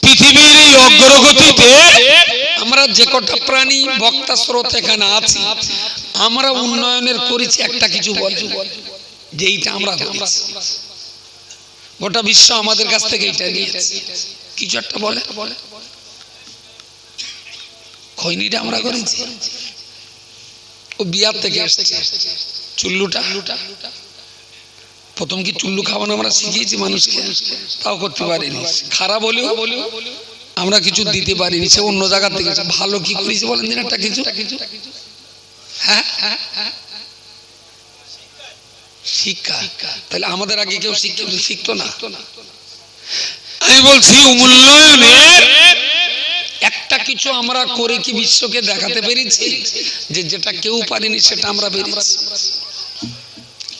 পৃথিবীর এই অগ্রগতিতে আমরা যে কটা প্রাণী বক্তা স্রোত এখানে আছি, আমরা উন্নয়নের করেছি একটা কিছু বলে, যে এইটা আমরা করেছি। গোটা বিশ্ব আমাদের কাছ থেকে এইটা নিয়েছে, কিছু একটা বলে খৈনিটা আমরা করেছি। ও বিহার থেকে আসছে চুল্লুটা। প্রথম কি চুল্লু খাওয়ানো আমরা শিখিয়েছি মানুষকে? তাও করতে পারিনি। খারাপ হলেও আমরা কিছু দিতে পারিনি, সে অন্য জায়গা থেকে। ভালো কি করেছি বলেন দিন একটা কিছু? হ্যাঁ, শিক্ষা। তাহলে আমাদের আগে কেউ শিখতো না? আমি বলছি উন্নয়নের একটা কিছু আমরা করে কি বিশ্বকে দেখাতে পেরেছি? যে যেটা কেউ পারিনি সেটা আমরা পেরেছি।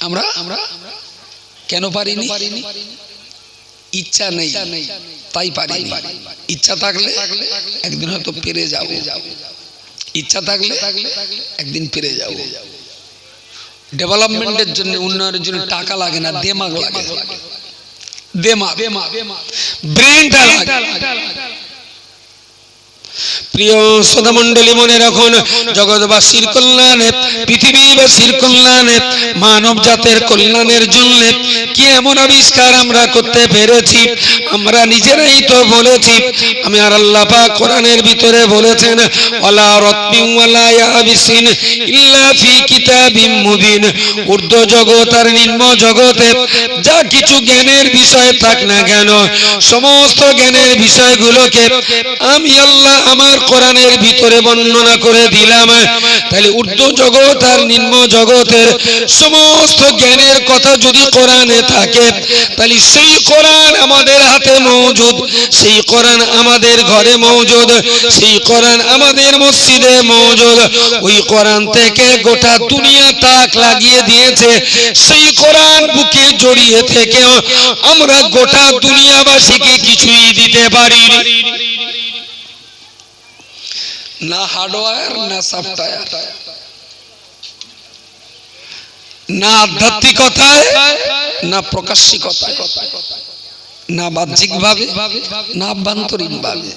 আমরা কেন পারিনি? ইচ্ছা নেই তাই পারিনি। ইচ্ছা থাকলে একদিন হয়তো পেরে যাবো। ইচ্ছা থাকলে একদিন পেরে যাবো। ডেভেলপমেন্টের জন্য, উন্নয়নের জন্য টাকা লাগে না, দেমাগ লাগে। ব্রেনটা লাগে। প্রিয় শ্রোতা মণ্ডলী, মনে রাখুন, জগৎবাসীর কল্যাণে, পৃথিবীবাসীর কল্যাণে, মানব জাতের কল্যাণের জন্য কি এমন আবিষ্কার আমরা করতে পেরেছি? আমরা নিজেরাই তো বলেছি। আমি আর আল্লাহ পাক কোরআনের ভিতরে বলেছেন, ওয়ালা রাতবিন ওয়ালা ইয়াবিসিন ইল্লা ফি কিতাবিম মুবিন। ঊর্ধ্ব জগৎ আর নিম্ন জগতে যা কিছু জ্ঞানের বিষয় থাক না কেন, সমস্ত জ্ঞানের বিষয়গুলোকে আমি আল্লাহ আমার কোরআনের ভিতরে বর্ণনা করে দিলাম। তাহলে ঊর্ধ্ব জগৎ আর নিম্ন জগতের সমস্ত জ্ঞানের কথা যদি কোরআনে থাকে, তাহলে সেই কোরআন আমাদের হাতে মওজুদ, সেই কোরআন আমাদের ঘরে মওজুদ, সেই কোরআন আমাদের মসজিদে মওজুদ। ওই কোরআন থেকে গোটা দুনিয়া তাক লাগিয়ে দিয়েছে। সেই কোরআন বুকে জড়িয়ে থেকে আমরা গোটা দুনিয়াবাসীকে কিছুই দিতে পারিনি। না হার্ডওয়্যার, না সফটওয়্যার, না আধ্যাত্মিকতায়, না প্রকাশিকতায়, না বাহ্যিক ভাবে, না আভ্যন্তরীণ ভাবে।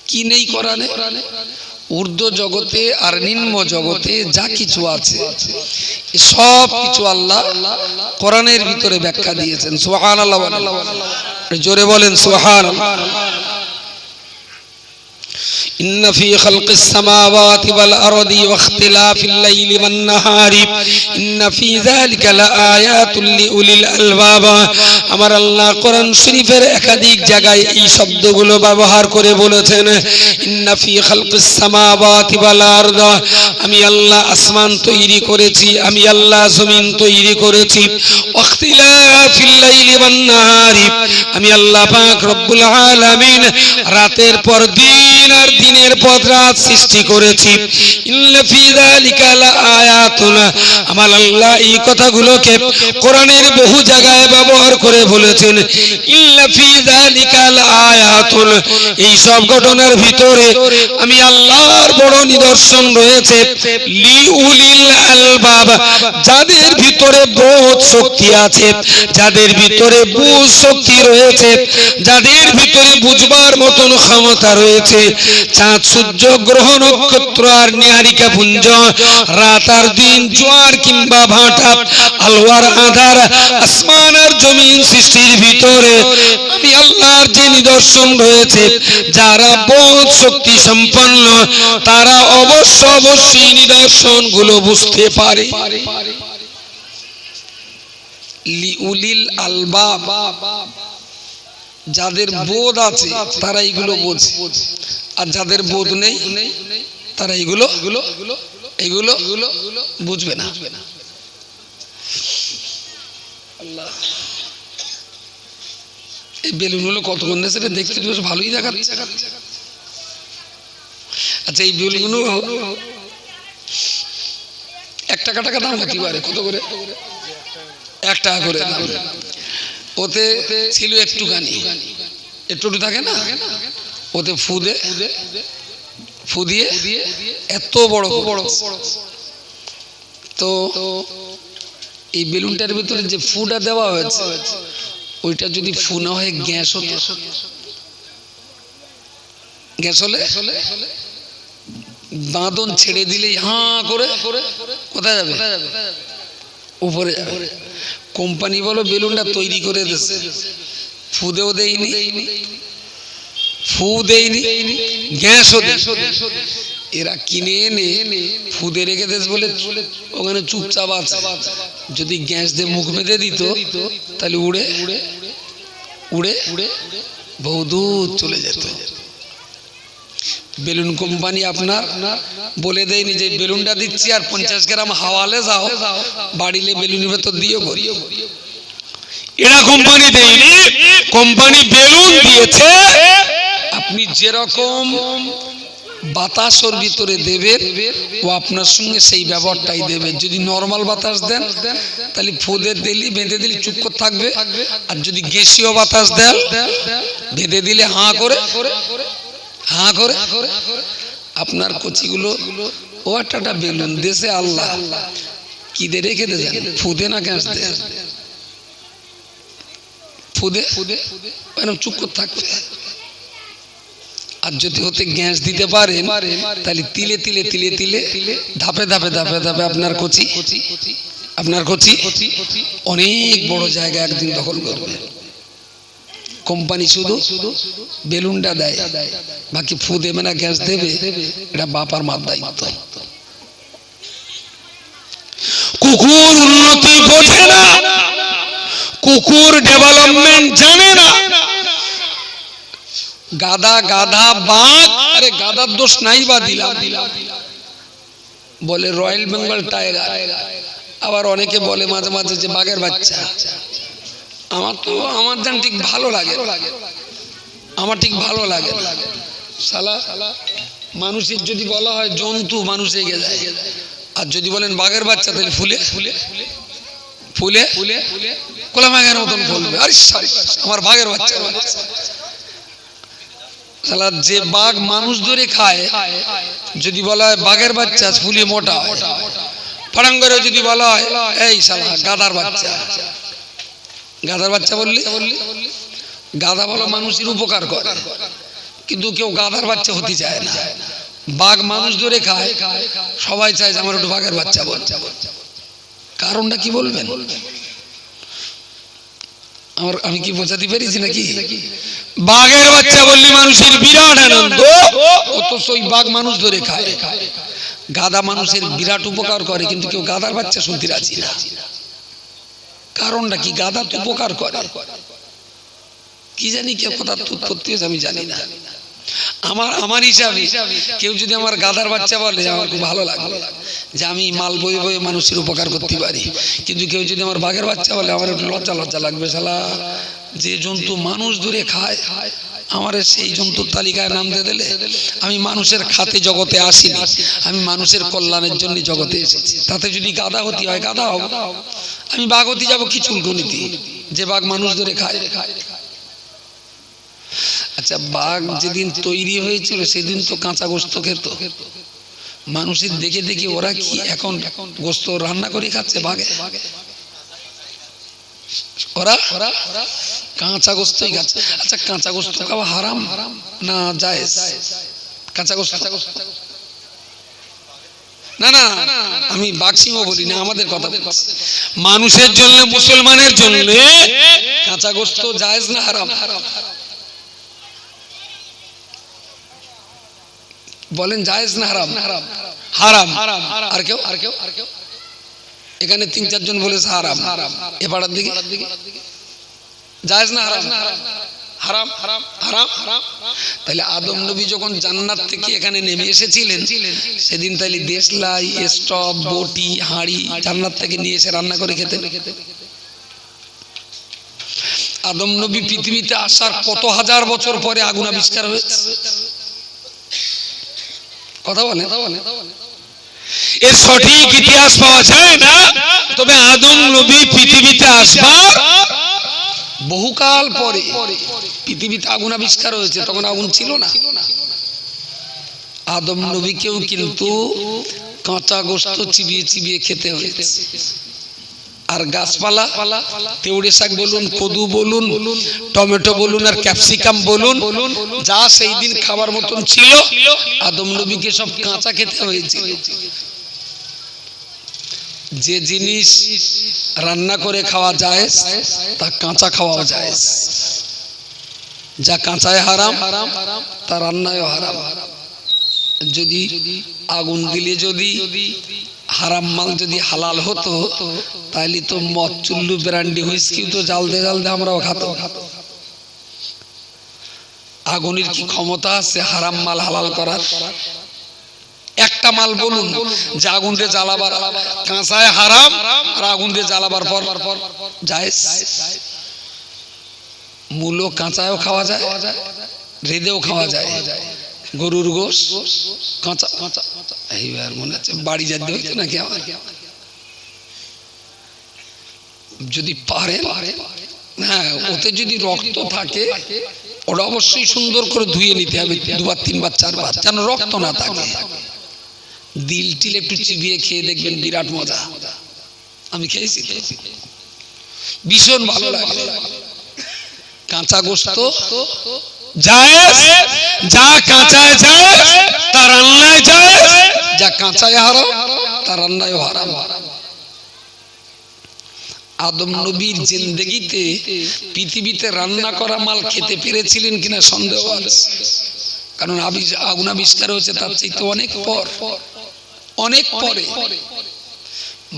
কি নেই কোরআনে? ঊর্ধ্ব জগতে আর নিম্ন জগতে যা কিছু আছে সব কিছু আল্লাহ কোরআনের ভিতরে ব্যাখ্যা দিয়েছেন। সুবহানাল্লাহ, জোরে বলেন সুবহানাল্লাহ। إن في خلق السماوات والأرض واختلاف الليل والنهار إن في ذلك لآيات لأولي الألباب। আমার আল্লাহ কোরআন শরীফের একাধিক জায়গায় এই শব্দগুলো ব্যবহার করে বলেছেন, ইন্না ফি খালকিস সামাওয়াতি ওয়াল আরদ। আমি আল্লাহ আসমান তৈরি করেছি, আমি আল্লাহ জমিন তৈরি করেছি। ওয়াখতিলাফিল লাইলি ওয়ান নাহারি, আমি আল্লাহ পাক রব্বুল আলামিন রাতের পর দিন আর দিনের পর রাত সৃষ্টি করেছি। ইন্না ফি যালিকা লাআয়াতুন, আমার আল্লাহ এই কথাগুলোকে কোরআনের বহু জায়গায় ব্যবহার করে বলেছেন। ইন্না ফি যালিকা লাআয়াতুন, এই সব ঘটনার ভিতরে আমি আল্লাহর বড় নিদর্শন রয়েছে। লিউলিল আলবাব, যাদের ভিতরে বোধ শক্তি আছে, যাদের ভিতরে বুঝ শক্তি রয়েছে, যাদের ভিতরে বুঝবার মতন ক্ষমতা রয়েছে, চাঁদ সূর্য গ্রহ নক্ষত্র আর নিহারিকা পুঞ্জ, রাত আর দিন, জোয়ার কিংবা ভাটা, আলোয়ার আধার, আসমান আর জমিন সৃষ্টির ভিতরে আমি আল্লাহর যে নিদর্শন রয়েছে, যারা বোধ শক্তি সম্পন্ন তারা অবশ্যই নিদর্শন গুলো বুঝতে পারে। লিউলিল আলবাব, যাদের বোধ আছে তারা এগুলো বোঝে, আর যাদের বোধ নেই তারা এগুলো বুঝবে না। এই বেলুনগুলো কতক্ষণ সেটা দেখতে বেশ ভালোই দেখাচ্ছে। আচ্ছা, এই বেলুনগুলো 1 টাকা দাম হতে পারে, কত করে? 1 টাকা করে দাম। ওতে ছিল একটুখানি, একটু থাকে না, ওতে ফু দিয়ে এত বড় তো এই বেলুনটার ভিতরে যে ফুটা দেওয়া হয়েছে, ওইটা যদি ফু না হয় গ্যাস হতো, গ্যাস হলে বাঁধন ছেড়ে দিলেই হাঁ করে কোথায় যাবে? উপরে যাবে। কোম্পানি বলো বেলুনটা তৈরি করে দিয়েছে, ফুদেও দেয়নি, গ্যাসও দেয়নি। এরা কিনে এনে ফুদে রেখে দেশ বলে ওখানে চুপচাপ আছে। যদি গ্যাস দিয়ে মুখ বেঁধে দিত তাহলে উড়ে বহুদূর চলে যেত। বেলুন কোম্পানি আপনার বলে দেয়নি যে বেলুনটা দিচ্ছি আর 50 গ্রাম হাওয়ালে যাও, বাড়িলে বেলুনের ভেতর দিও করি। এরা কোম্পানি দেয়নি, কোম্পানি বেলুন দিয়েছে। আপনি যেরকম বাতাস ওর ভিতরে দেবেন, ও আপনার সঙ্গে সেই ব্যবহারটাই দেবে। যদি নর্মাল বাতাস দেন তাহলে ফুদে দিলি বেঁধে দিলে চুপ করে থাকবে, আর যদি গ্যাসীয় বাতাস দেন বেঁধে দিলে হাঁ করে আপনার কচিগুলো। ও একটা বেলুন দেশে আল্লাহ কি দিয়ে রেখে দেন, ফুদে না গ্যাস দেন, ফুদে এরকম চুপ করে থাকবে। আর যদি হতে গ্যাস দিতে পারেন তাহলে তিলে ধাপে ধাপে আপনার কচি অনেক বড় জায়গা একদিন দখল করবে। কোম্পানি শুধু বেলুনটা দেয়, বাকি ফু দেবে না, গ্যাস দেবে, এটা বাপার মার দায়িত্ব। কুকুর উন্নতি বোঝে না, কুকুর ডেভেলপমেন্ট জানে না। গাধা বাঘ, আরে গাধার দোষ নাই বা দিলাম, বলে রয়্যাল বেঙ্গল টাইগার। আবার অনেকে বলে মাঝে মাঝে যে বাঘের বাচ্চা। আমার যেন ঠিক ভালো লাগে, আমার ঠিক ভালো লাগে। শালা মানুষের যদি বলা হয় জন্তু, মানুষ এগিয়ে যায়, আর যদি বলেন বাঘের বাচ্চা তাহলে ফুলে কোলা বাঘের মতন ফুলবে। আরে আমার বাঘের বাচ্চা। শালা যে বাঘ মানুষ ধরে খায়, যদি বলা হয় বাঘের বাচ্চা, ফুলে মোটা হয়। পাড়াঙ্গরে যদি বলা হয় এই শালা গাধার বাচ্চা বললে, গাধা বলো মানুষের উপকার করে, কিন্তু কেউ গাধার বাচ্চা হতে চায় না। বাঘ মানুষ ধরে খায়, সবাই চায় যে আমার একটু বাঘের বাচ্চা বল। কারণটা কি বলবেন? আমি কি বোঝাতে পেরেছি নাকি? বাঘের বাচ্চা বললে মানুষের বিরাট আনন্দ, অথচ ওই বাঘ মানুষ ধরে খায়। গাধা মানুষের বিরাট উপকার করে, কিন্তু কেউ গাধার বাচ্চা শুনতে রাজি না। কারণটা কি? গাধা তো উপকার করে, কি জানি কে কথা উৎপত্তি হয়েছে আমি জানি না। আমার হিসাবে কেউ যদি আমার গাধার বাচ্চা বলে, আমার খুব ভালো লাগে যে আমি মাল বয়ে বয়ে মানুষের উপকার করতে পারি। কিন্তু কেউ যদি আমার বাঘের বাচ্চা বলে, আমার একটু লজ্জা লাগবে। শালা যে জন্তু মানুষ ধরে খায়, আমার সেই জন্তুর তালিকায় নাম দিয়ে দিলে আমি মানুষের খাতে জগতে আসিনি, আমি মানুষের কল্যাণের জন্য জগতে এসেছি। তাতে যদি গাধা হতে হয় গাধা হব, আমি বাঘ হতে যাবো কি চুলকুনিতে, যে বাঘ মানুষ ধরে খায়। আচ্ছা, বাঘ যেদিন তৈরি হয়েছিল সেদিন তো কাঁচা গোস্ত খেত। মানুষের দেখে দেখে ওরা কি এখন গোস্ত রান্না করে খাচ্ছে বাঘে? ওরা কাঁচা গোস্তই খাচ্ছে। আচ্ছা, কাঁচা গোস্ত খাওয়া হারাম না জায়েজ? কাঁচা গোস্ত, না না আমি বাক্সিংহ বলি না, আমাদের কথা বলছি। মানুষের জন্য, মুসলমানের জন্য কাঁচা গোস্ত জায়েজ না হারাম? বলেন জায়েজ না হারাম? হারাম। আর কেউ? এখানে 3-4 জন বলেছে হারাম। এ পাড়ার দিকে জায়েজ না হারাম? হারাম হারাম হারাম হারাম। তাহলে আদম নবী যখন জান্নাত থেকে এখানে নেমে এসেছিলেন, সেদিন তাহলে দেশলাই, স্টপ, বটি, হাঁড়ি জান্নাত থেকে নিয়ে এসে রান্না করে খেতেন। আদম নবী পৃথিবীতে আসার কত হাজার বছর পরে আগুন আবিষ্কার হয়েছে? কথা বলে, এর সঠিক ইতিহাস পাওয়া যায় না। তবে আদম নবী পৃথিবীতে আসবার বহুকাল পরে পৃথিবীতে আগুন আবিষ্কার হয়েছে, তখন আগুন ছিল না। আদম নবীকেও কিন্তু কাঁচা গোস্ত চিবিয়ে চিবিয়ে খেতে হয়েছে। আর গাছপালা, তেওড়ে শাক বলুন, কদু বলুন, টমেটো বলুন, আর ক্যাপসিকাম বলুন, যা সেই দিন খাবার মতন ছিল, আদম নবীকে সব কাঁচা খেতে হয়েছে। যে জিনিস রান্না করে খাওয়া যায় তা কাঁচা খাওয়া যায়। যা কাঁচায় হারাম, তা রান্নায় হারাম। যদি আগুন দিলে যদি হারাম মাল যদি হালাল হতো, তাহলে তো মদ, চুল্লু, ব্র্যান্ডি, হুইস্কি তো জ্বালতে জ্বালতে আমরাও খাতো। আগুনের কি ক্ষমতা আছে হারাম মাল হালাল করার? একটা মাল বলুন যে আগুন দিয়ে জ্বালাবার কাঁচায় হারাম, আর আগুন দিয়ে জ্বালাবার পর জায়েজ। মূলো কাঁচায়ও খাওয়া যায়, রেঁধেও খাওয়া যায়। গরুর গোশ কাঁচা কাঁচা, এইবার মনে হচ্ছে বাড়ি যেতে হইতো নাকি আমার। যদি পারে, হ্যাঁ, ওতে যদি রক্ত থাকে ওটা অবশ্যই সুন্দর করে ধুয়ে নিতে হবে 2বার 3বার 4বার, যেন রক্ত না থাকে। দিল টিল একটু চিবিয়ে খেয়ে দেখবেন বিরাট মজা। আমি খেয়েছি, ভীষণ ভালো লাগে। কাঁচা গোস্ত জায়েজ, যা কাঁচায় জায়েজ তা রান্নায় জায়েজ, যা কাঁচায় হারাম তা রান্নায় হারাম। আদম নবীর জিন্দেগিতে পৃথিবীতে রান্না করা মাল খেতে পেরেছিলেন কিনা সন্দেহ আছে, কারণ আগুন আবিষ্কার হয়েছে তার চাইতে অনেক পর, অনেক পরে।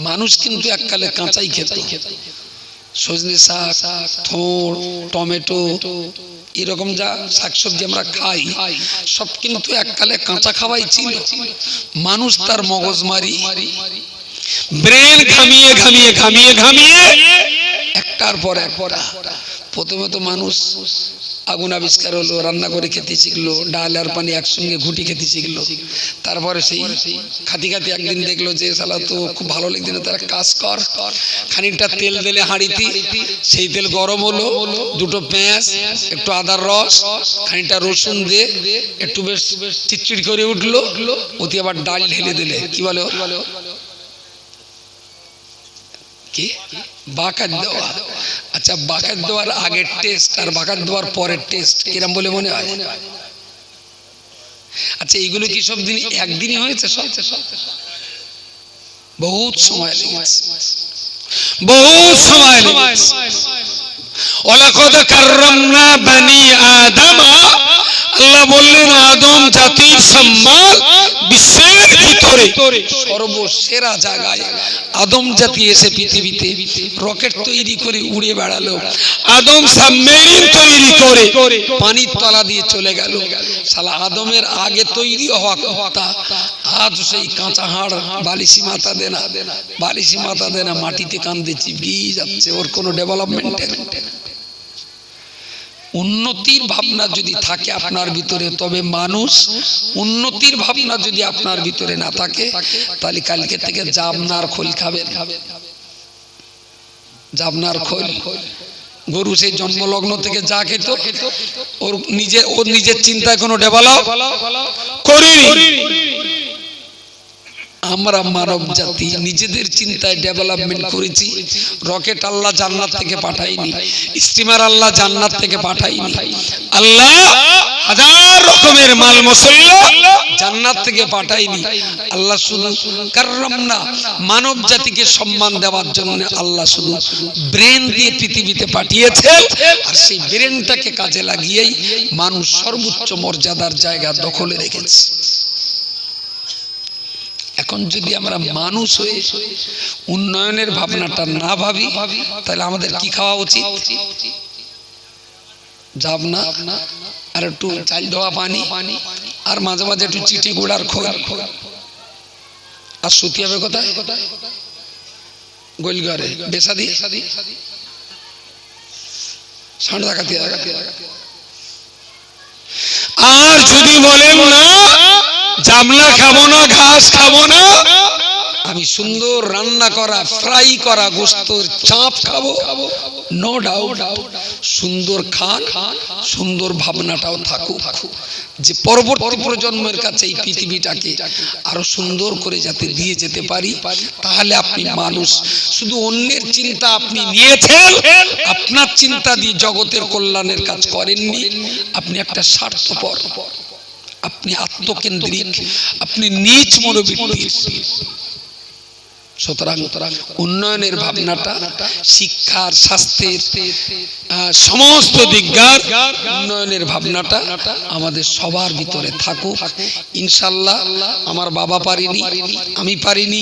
মানুষ কিন্তু এককালে কাঁচাই খেত। সজনে শাক, থোড়, টমেটো, এরকম যা শাকসবজি আমরা খাই সব কিন্তু এককালে কাঁচা খাওয়াই ছিল। মানুষ তার মগজমারি, ব্রেন ঘামিয়ে ঘামিয়ে ঘামিয়ে ঘামিয়ে একটার পর একটা, প্রথমে তো মানুষ আগুন আবিষ্কার হলো, রান্না করে খেতে শিখলো, ডাল আর পানি একসঙ্গে ঘুটি খেতে শিখলো। তারপরে সেই খাতি খাতি একদিন দেখলো যে শালা তো খুব ভালো লাগছে না, তারা কাজ কর, খানিকটা তেল দিলে হাঁড়িতে, সেই তেল গরম হলো, 2টো পেঁয়াজ, একটু আদার রস, খানিকটা রসুন দিয়ে একটু বেশ চিটচিট করে উঠলো, ওতে আবার ডাল ঢেলে দিলে, কি বলে কি বাকাত দেওয়া। আচ্ছা, বাকাত দেওয়ার আগের টেস্ট আর বাকাত দেওয়ার পরের টেস্ট কিরম বলে মনে হয়? আচ্ছা, এইগুলো কি সব দিন একদিনই হয়েছে? সব বহুত সময় লেগেছে, বহুত সময় লেগেছে। ওয়ালাকাদ কাররামনা বনি আদম, আল্লাহ বললেন আদম জাতির সম্মান বিশ্বের ভিতরে সর্বসেরা জায়গায় আদম জাতি এসে পৃথিবীতে রকেট তৈরি করে উড়ে বেড়ালো, আদম সাবমেরিন তৈরি করে পানির তলা দিয়ে চলে গেল। শালা আদমের আগে তৈরি হওয়া কথা আজ সেই কাঁচা হাড় বালিশি মাথা দেনা, বালিশি মাথা দেনা মাটিতে কান্দে চিপকিয়ে যাচ্ছে, ওর কোনো ডেভেলপমেন্ট। উন্নতির ভাবনা যদি থাকে আপনার ভিতরে, তবে মানুষ উন্নতির ভাবনা যদি আপনার ভিতরে না থাকে, তাহলে কালকে থেকে জাবনার খোল খাবেন। জাবনার খোল, গরু সেই জন্মলগ্ন থেকে যা খেত, ওর নিজের চিন্তায় কোনো ডেভেলপ করেনি। আমরা মানব জাতি নিজেদের চিন্তায় ডেভেলপমেন্ট করেছি। রকেট আল্লাহ জান্নাত থেকে পাঠায়নি, স্টিমার আল্লাহ জান্নাত থেকে পাঠায়নি। আল্লাহ হাজার রকমের মাল মশলা জান্নাত থেকে পাঠায়নি। আল্লাহ শুধু কাররামনা মানব জাতিকে সম্মান দেওয়ার জন্য আল্লাহ শুধু ব্রেন দিয়ে পৃথিবীতে পাঠিয়েছেন, আর সেই ব্রেনটাকে কাজে লাগিয়েই মানুষ সর্বোচ্চ মর্যাদার জায়গা দখলে রেখেছে। এখন যদি আমরা মানুষ হয়ে উন্নয়নের ভাবনাটা না ভাবি, তাহলে আমাদের কি খাওয়া উচিত? জাবনা আর একটু চাল ধোয়া পানি, আর মাঝে মাঝে একটু চিটি গুড়ার খোল। আর শুতে হবে কোথায়? গোলঘরে বেসাদি ষাঁড় ডাকাতি। আর যদি বলেন না জামলা খাবো না, ঘাস খাবো না, আমি সুন্দর রান্না করা ফ্রাই করা গোশতের চাপ খাবো, নো ডাউট, সুন্দর খান, সুন্দর ভাবনাটাও থাকুক, যে পরবর্তী প্রজন্মের কাছে এই পৃথিবীটাকে আরো সুন্দর করে যাতে দিয়ে যেতে পারি। তাহলে আপনি মানুষ, শুধু অন্যের চিন্তা আপনি নিয়েছেন, আপনার চিন্তা দিয়ে জগতের কল্যাণের কাজ করেননি। আপনি একটা স্বার্থপর, আপনি আত্মকেন্দ্রিক, আপনি নীচ মনোবৃত্তির। সুতরাং উন্নয়নের ভাবনাটা শিক্ষার, স্বাস্থ্যের, সমস্ত দিকগার উন্নয়নের ভাবনাটা আমাদের সবার ভিতরে থাকুক ইনশাল্লাহ। আমার বাবা পারিনি, আমি পারিনি,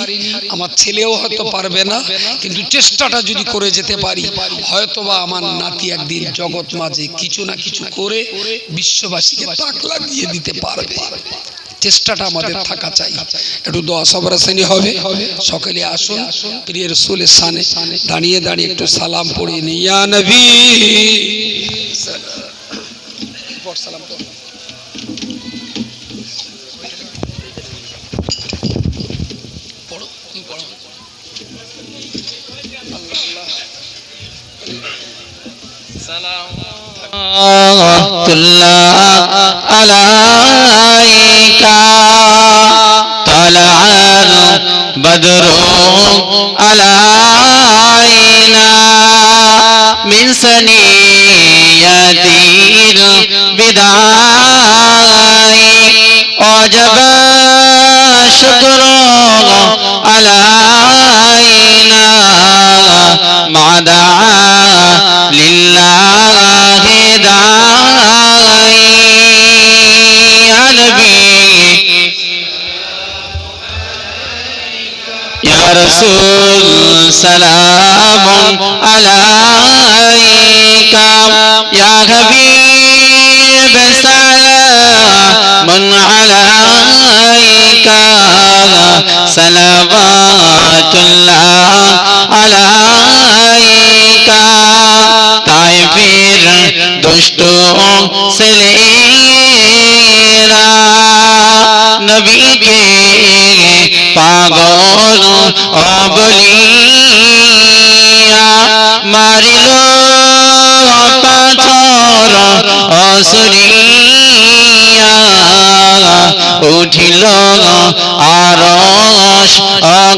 আমার ছেলেও হয়তো পারবে না, কিন্তু চেষ্টাটা যদি করে যেতে পারি, হয়তোবা আমার নাতি একদিন জগৎ মাঝে কিছু না কিছু করে বিশ্ববাসীকে তাক লাগিয়ে দিতে পারবে। চেষ্টাটা আমাদের থাকা চাই। একটু দোয়া সবার শ্রেণী হবে। সকলে আসুন প্রিয় রাসূলের শানে দাঁড়িয়ে দাঁড়িয়ে একটু সালাম পড়ে নি। ইয়া নবী সালাম পড়ো। পড়ো তুমি পড়ো। আল্লাহ সালাম আলাইকা তালাল বদরু আলাইনা মিন সানিয়াতিল বিদাই ওয়াজাব শুকরু আলাইনা মাদা লিল্লাহি দাই ইয়া নবী ইয়া রাসূল সালামুন আলাইকা ইয়া হাবিব সালামুন আলাইকা সালাওয়াতুল্লাহ আলাইকা তাইফের দুষ্ট ছেলেরা নবীকে পাগল বলিয়া মারিল পাথর অসুরিয়া উঠিল আরশ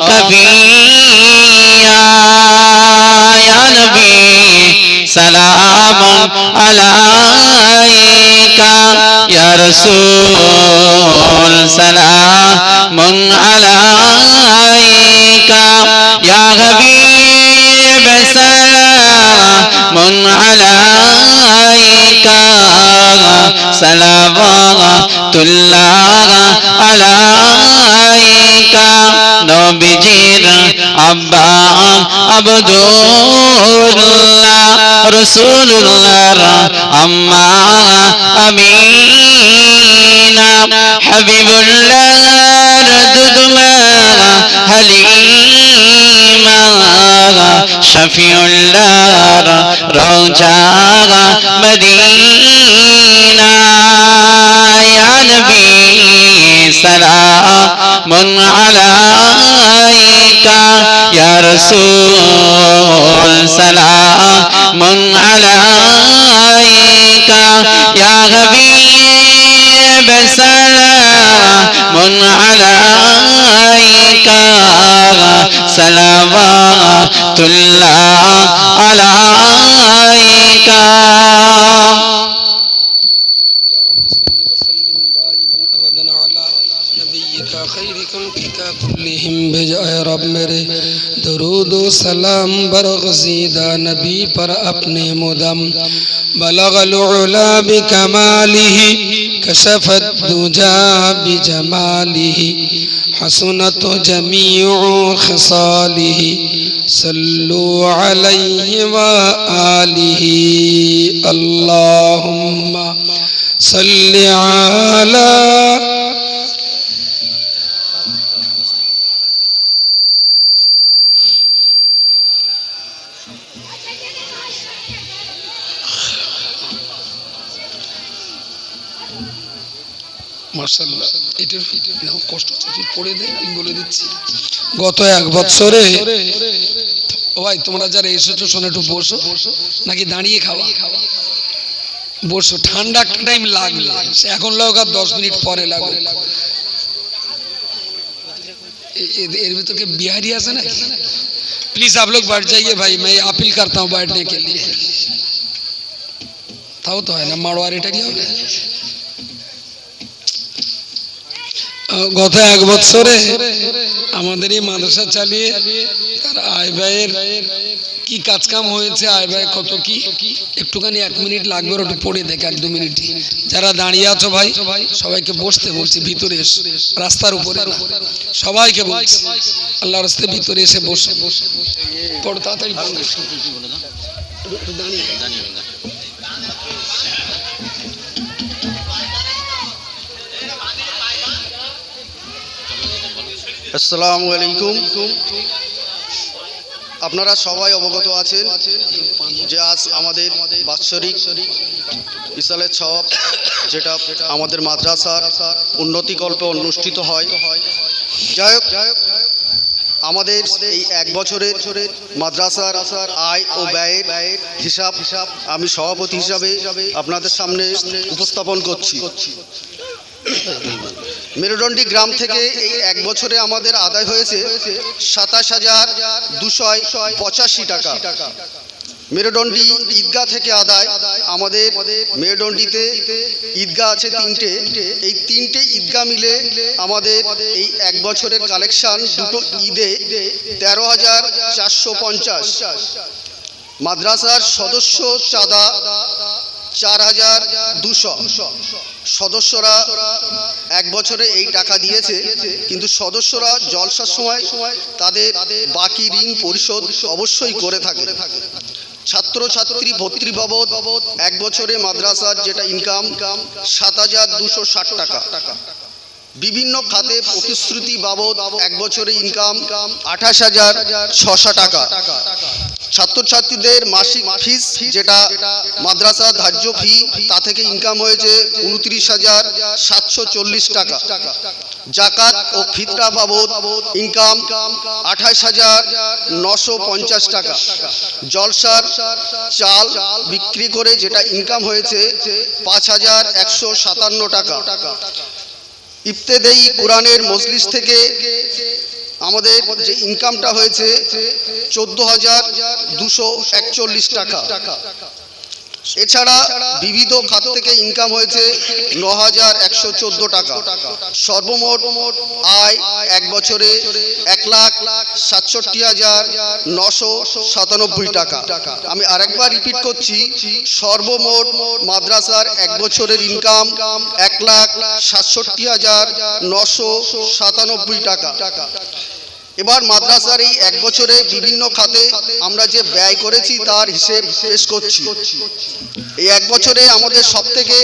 কবিয়া ইয়া নবী সালামুন আলাইকা ইয়া রাসূল সালামুন আলাইকা ইয়া হাবিব সালামুন আলাইকা সালাওয়াতুল্লাহ আলাইকা নবীজির আব্বা আব্দুল্লাহ রাসূলুল্লাহর আম্মা আমিনা হাবিবুল্লাহর দুধমা হালিমা শফিউল্লাহর রওজা মদিনা ইয়া নবী সালামুন আলাইকা ইয়া রাসূল সালামুন আলাইকা ইয়া হাবিব সালামুন আলাইকা الله عليك يا رب صل وسلم دائما ابدا على نبيك خير خلقك كلهم بجائے رب میرے درود و سلام برغزیدہ نبی پر اپنے مدم بلغ العلا بکمالہ کشفت دجا بجمالہ حسنت جمیع خصالہ صلوا علیہ وآلہ اللہم صل علی মাশাআল্লাহ। এটার কষ্ট হচ্ছে, তুই পড়ে দে, আমি বলে দিচ্ছি। গত এক বছরে ও ভাই তোমরা যারা এসেছো শোনো, একটু বসো নাকি দাঁড়িয়ে খাওয়া? বসো, ঠান্ডা টাইম লাগবে, এখন লোক আর 10 মিনিট পরে লাগবে। এর ভিতর के बिहारी আছে ना? प्लीज आप लोग बैठ जाइए भाई, मैं अपील करता हूँ बैठने के लिए। তাও তো হয় না, মারোয়ারিটারই হবে। গত এক বছরে আমাদের এই মাদ্রাসা চালিয়ে তার আয় ব্যয়ের কি কাজ কাম হয়েছে, আয় ব্যয় কত কি, একটুখানি 1 মিনিট লাগবে, একটু পড়ে দেখে 1-2 মিনিট। যারা দাঁড়িয়ে আছো ভাই সবাইকে বসতে বলছি, ভিতরে এসো, রাস্তার উপরে সবাইকে বলছি আল্লাহর রাস্তায় ভিতরে এসে বসে পড়ো, তাড়াতাড়ি দাঁড়িয়ে। আসসালামু আলাইকুম। আপনারা সবাই অবগত আছেন যে আজ আমাদের বাৎসরিক ইসালের সওয়াব যেটা আমাদের মাদ্রাসার উন্নতিকল্পে অনুষ্ঠিত হয়। যাই হোক, আমাদের এই 1 বছরের মাদ্রাসার আয় ও ব্যয়ের হিসাব আমি সভাপতি হিসাবে আপনাদের সামনে উপস্থাপন করছি। মেরুদণ্ডী গ্রাম থেকে এই 1 বছরে আমাদের আদায় হয়েছে 27,285 টাকা। মেরুদণ্ডী ঈদগাহ থেকে আদায়, আমাদের মেরুদণ্ডীতে ঈদগাহ আছে 3টে, এই 3টে ঈদগাহ মিলে আমাদের এই 1 বছরের কালেকশন দুটো ঈদে 13,450। মাদ্রাসার সদস্য চাঁদা 4,200। সদস্যরা 1 বছরে এই টাকা দিয়েছে, কিন্তু সদস্যরা জলসার সময় তাদের বাকি ঋণ পরিশোধ অবশ্যই করে থাকে। ছাত্রছাত্রী ভর্তি বাবদ 1 বছরে মাদ্রাসার যেটা ইনকাম 7,260 টাকা। বিভিন্ন খাতে প্রতিশ্রুতি বাবদ 1 বছরে ইনকাম 28,600 টাকা। ছাত্রছাত্রীদের মাসিক ফিস যেটা মাদ্রাসা ধার্য ফি, তা থেকে ইনকাম হয়েছে 29,740 টাকা। জাকাত ও ফিতরা বাবদ ইনকাম 28,950 টাকা। জলসার চাল বিক্রি করে যেটা ইনকাম হয়েছে 5,157 টাকা। ইফতেদায়ী কোরআনের মজলিস থেকে আমাদের যে ইনকামটা হয়েছে 14,241 টাকা। এছাড়া বিবিধ খাত থেকে ইনকাম হয়েছে 9,114 টাকা। সর্বমোট আয় 1 বছরে 1,67,997 টাকা। আমি আরেকবার রিপিট করছি, সর্বমোট মাদ্রাসার 1 বছরের ইনকাম 1,67,997 টাকা। এবার মাদ্রাসার এই 1 বছরে বিভিন্ন খাতে আমরা যে ব্যয় করেছি তার হিসেব পেশ করছি। এই 1 বছরে আমাদের সবথেকে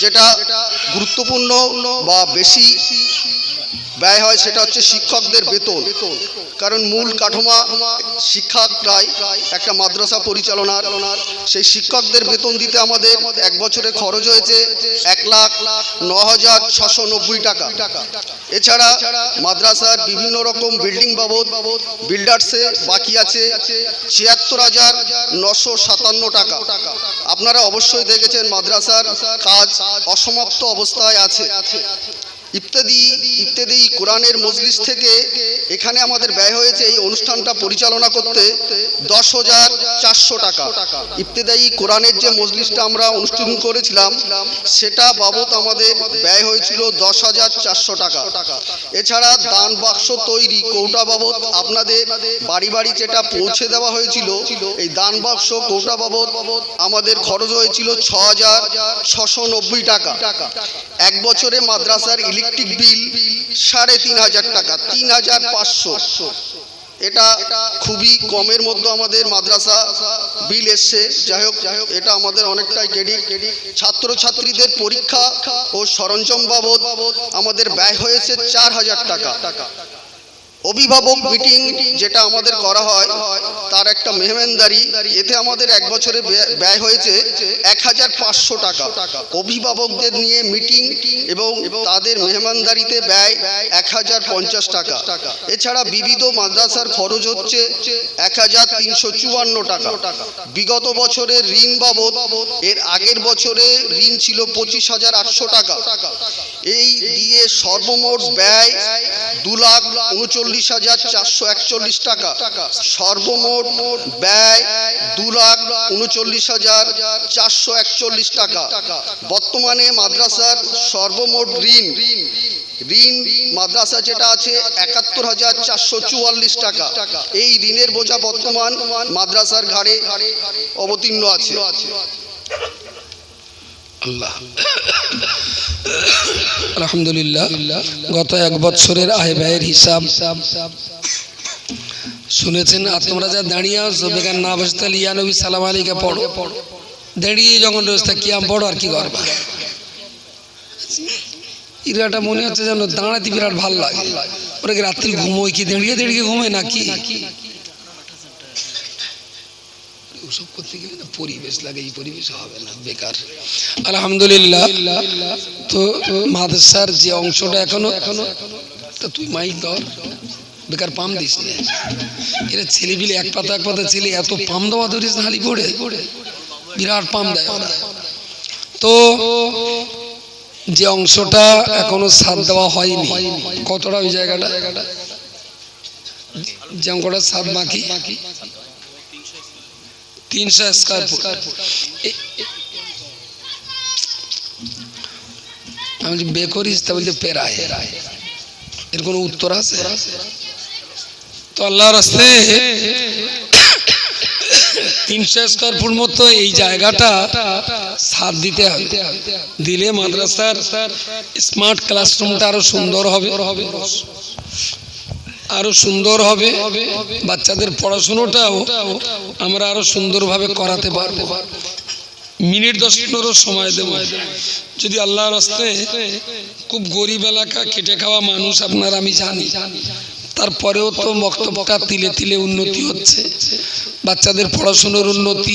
যেটা গুরুত্বপূর্ণ বা বেশি ব্যয় হয় সেটা হচ্ছে শিক্ষকদের বেতন। কারণ মূল কাঠামো শিক্ষকরাই একটা মাদ্রাসা পরিচালনার, সেই শিক্ষকদের বেতন দিতে আমাদের 1 বছরে খরচ হয়েছে 1,09,690 টাকা। এছাড়া মাদ্রাসার বিভিন্ন রকম বিল্ডিং বাবদ বিল্ডার্সে বাকি আছে 76,957 টাকা। আপনারা অবশ্যই দেখেছেন মাদ্রাসার কাজ অসমাপ্ত অবস্থায় আছে। ইফতেদি কোরআনের মজলিস থেকে এখানে আমাদের ব্যয় হয়েছে এই অনুষ্ঠানটা পরিচালনা করতে 10,400 টাকা। ইফতেদায়ী কোরআনের যে মজলিসটা আমরা অনুষ্ঠান করেছিলাম সেটা বাবদ আমাদের ব্যয় হয়েছিল 10,400 টাকা। এছাড়া দান বাক্স তৈরি কৌটা বাবদ আপনাদের বাড়ি বাড়ি যেটা পৌঁছে দেওয়া হয়েছিল, এই দান বাক্স কৌটা বাবদ আমাদের খরচ হয়েছিল 6,690 টাকা। এক বছরে মাদ্রাসার ইলেকট্রিক বিল 3,500 টাকা, 3,500। এটা খুবই কমের মধ্যে আমাদের মাদ্রাসা বিল এসছে। যাই হোক, এটা আমাদের অনেকটাই ক্রেডিট। ছাত্রছাত্রীদের পরীক্ষা ও সরঞ্জাম বাবদ আমাদের ব্যয় হয়েছে 4,000 টাকা। অভিভাবক মিটিং যেটা আমাদের করা হয় তার একটা মেহমানদারি, এতে আমাদের এক বছরে ব্যয় হয়েছে 1,500 টাকা। অভিভাবকদের নিয়ে মিটিং এবং তাদের মেহমানদারিতে ব্যয় 1,050 টাকা। এছাড়া বিবিধ মাদ্রাসার খরচ হচ্ছে 1,354 টাকা। বিগত বছরের ঋণ বাবদ এর আগের বছরে ঋণ ছিল 25,800 টাকা। এই দিয়ে সর্বমোট ব্যয় 2,39,441 টাকা। সর্বমোট ব্যয় 2,39,441 টাকা। বর্তমানে মাদ্রাসার সর্বমোট ঋণ মাদ্রাসা যেটা আছে 71,444 টাকা। এই ঋণের বোঝা বর্তমান মাদ্রাসার ঘাড়ে অবতীর্ণ আছে। আলহামদুলিল্লাহ, গত এক বছরের আয় ব্যয়ের হিসাব শুনেছেন। আর তোমরা যা দাঁড়িয়ে আসো, বেকার না বসে তাহলে ইয়া নবী সালাম আলাইকা পড়ো। দাঁড়িয়ে যখন রয়েছে কিয়াম পড়ো, আর কি করবা? ইরাটা মনে হচ্ছে যেন দাঁড়াতে বিরাট ভালো লাগে। ওরা কি রাত্রি ঘুমোয় কি দাঁড়িয়ে দাঁড়িয়ে ঘুমোয় নাকি? ওসব করতে গেলে না পরিবেশ লাগে, এই পরিবেশ হবে না, বেকার। আলহামদুলিল্লাহ, তো মাদ্রাসার যে অংশটা এখনো তা তুই মাইক ধর, বেকার পাম দিস না। এরা ছেলেপিলে এক পাতা ছেলে এত পাম দেওয়া ধরিস না, হালি পড়ে বিরাট পাম দেয় ওরা। তো যে অংশটা এখনো ছাদ দেওয়া হয়নি, কতটা ওই জায়গাটা, যে অঙ্কটা ছাদ বাকি 300 স্কয়ার ফুট। আমি যে বে করিস তা বলতে পেরায়, এর কোনো উত্তর আছে? তো আল্লাহর রাস্তে 300 স্কয়ার ফুট মতো এই জায়গাটা ছাদ দিতে হবে। দিলে মাদ্রাসার স্মার্ট ক্লাসরুমটা আরো সুন্দর হবে, আরো সুন্দর হবে। বাচ্চাদের পড়াশোনাটাও আমরা আরো সুন্দরভাবে করাতে পারবো। মিনিট 10-15 সময় দেব। যদি আল্লাহর রাস্তায় খুব গরিব এলাকা, খেটে খাওয়া মানুষ আপনারা, আমি জানি, তারপরেও তো বক্তব্যটা তিলে তিলে উন্নতি হচ্ছে। বাচ্চাদের পড়াশোনার উন্নতি,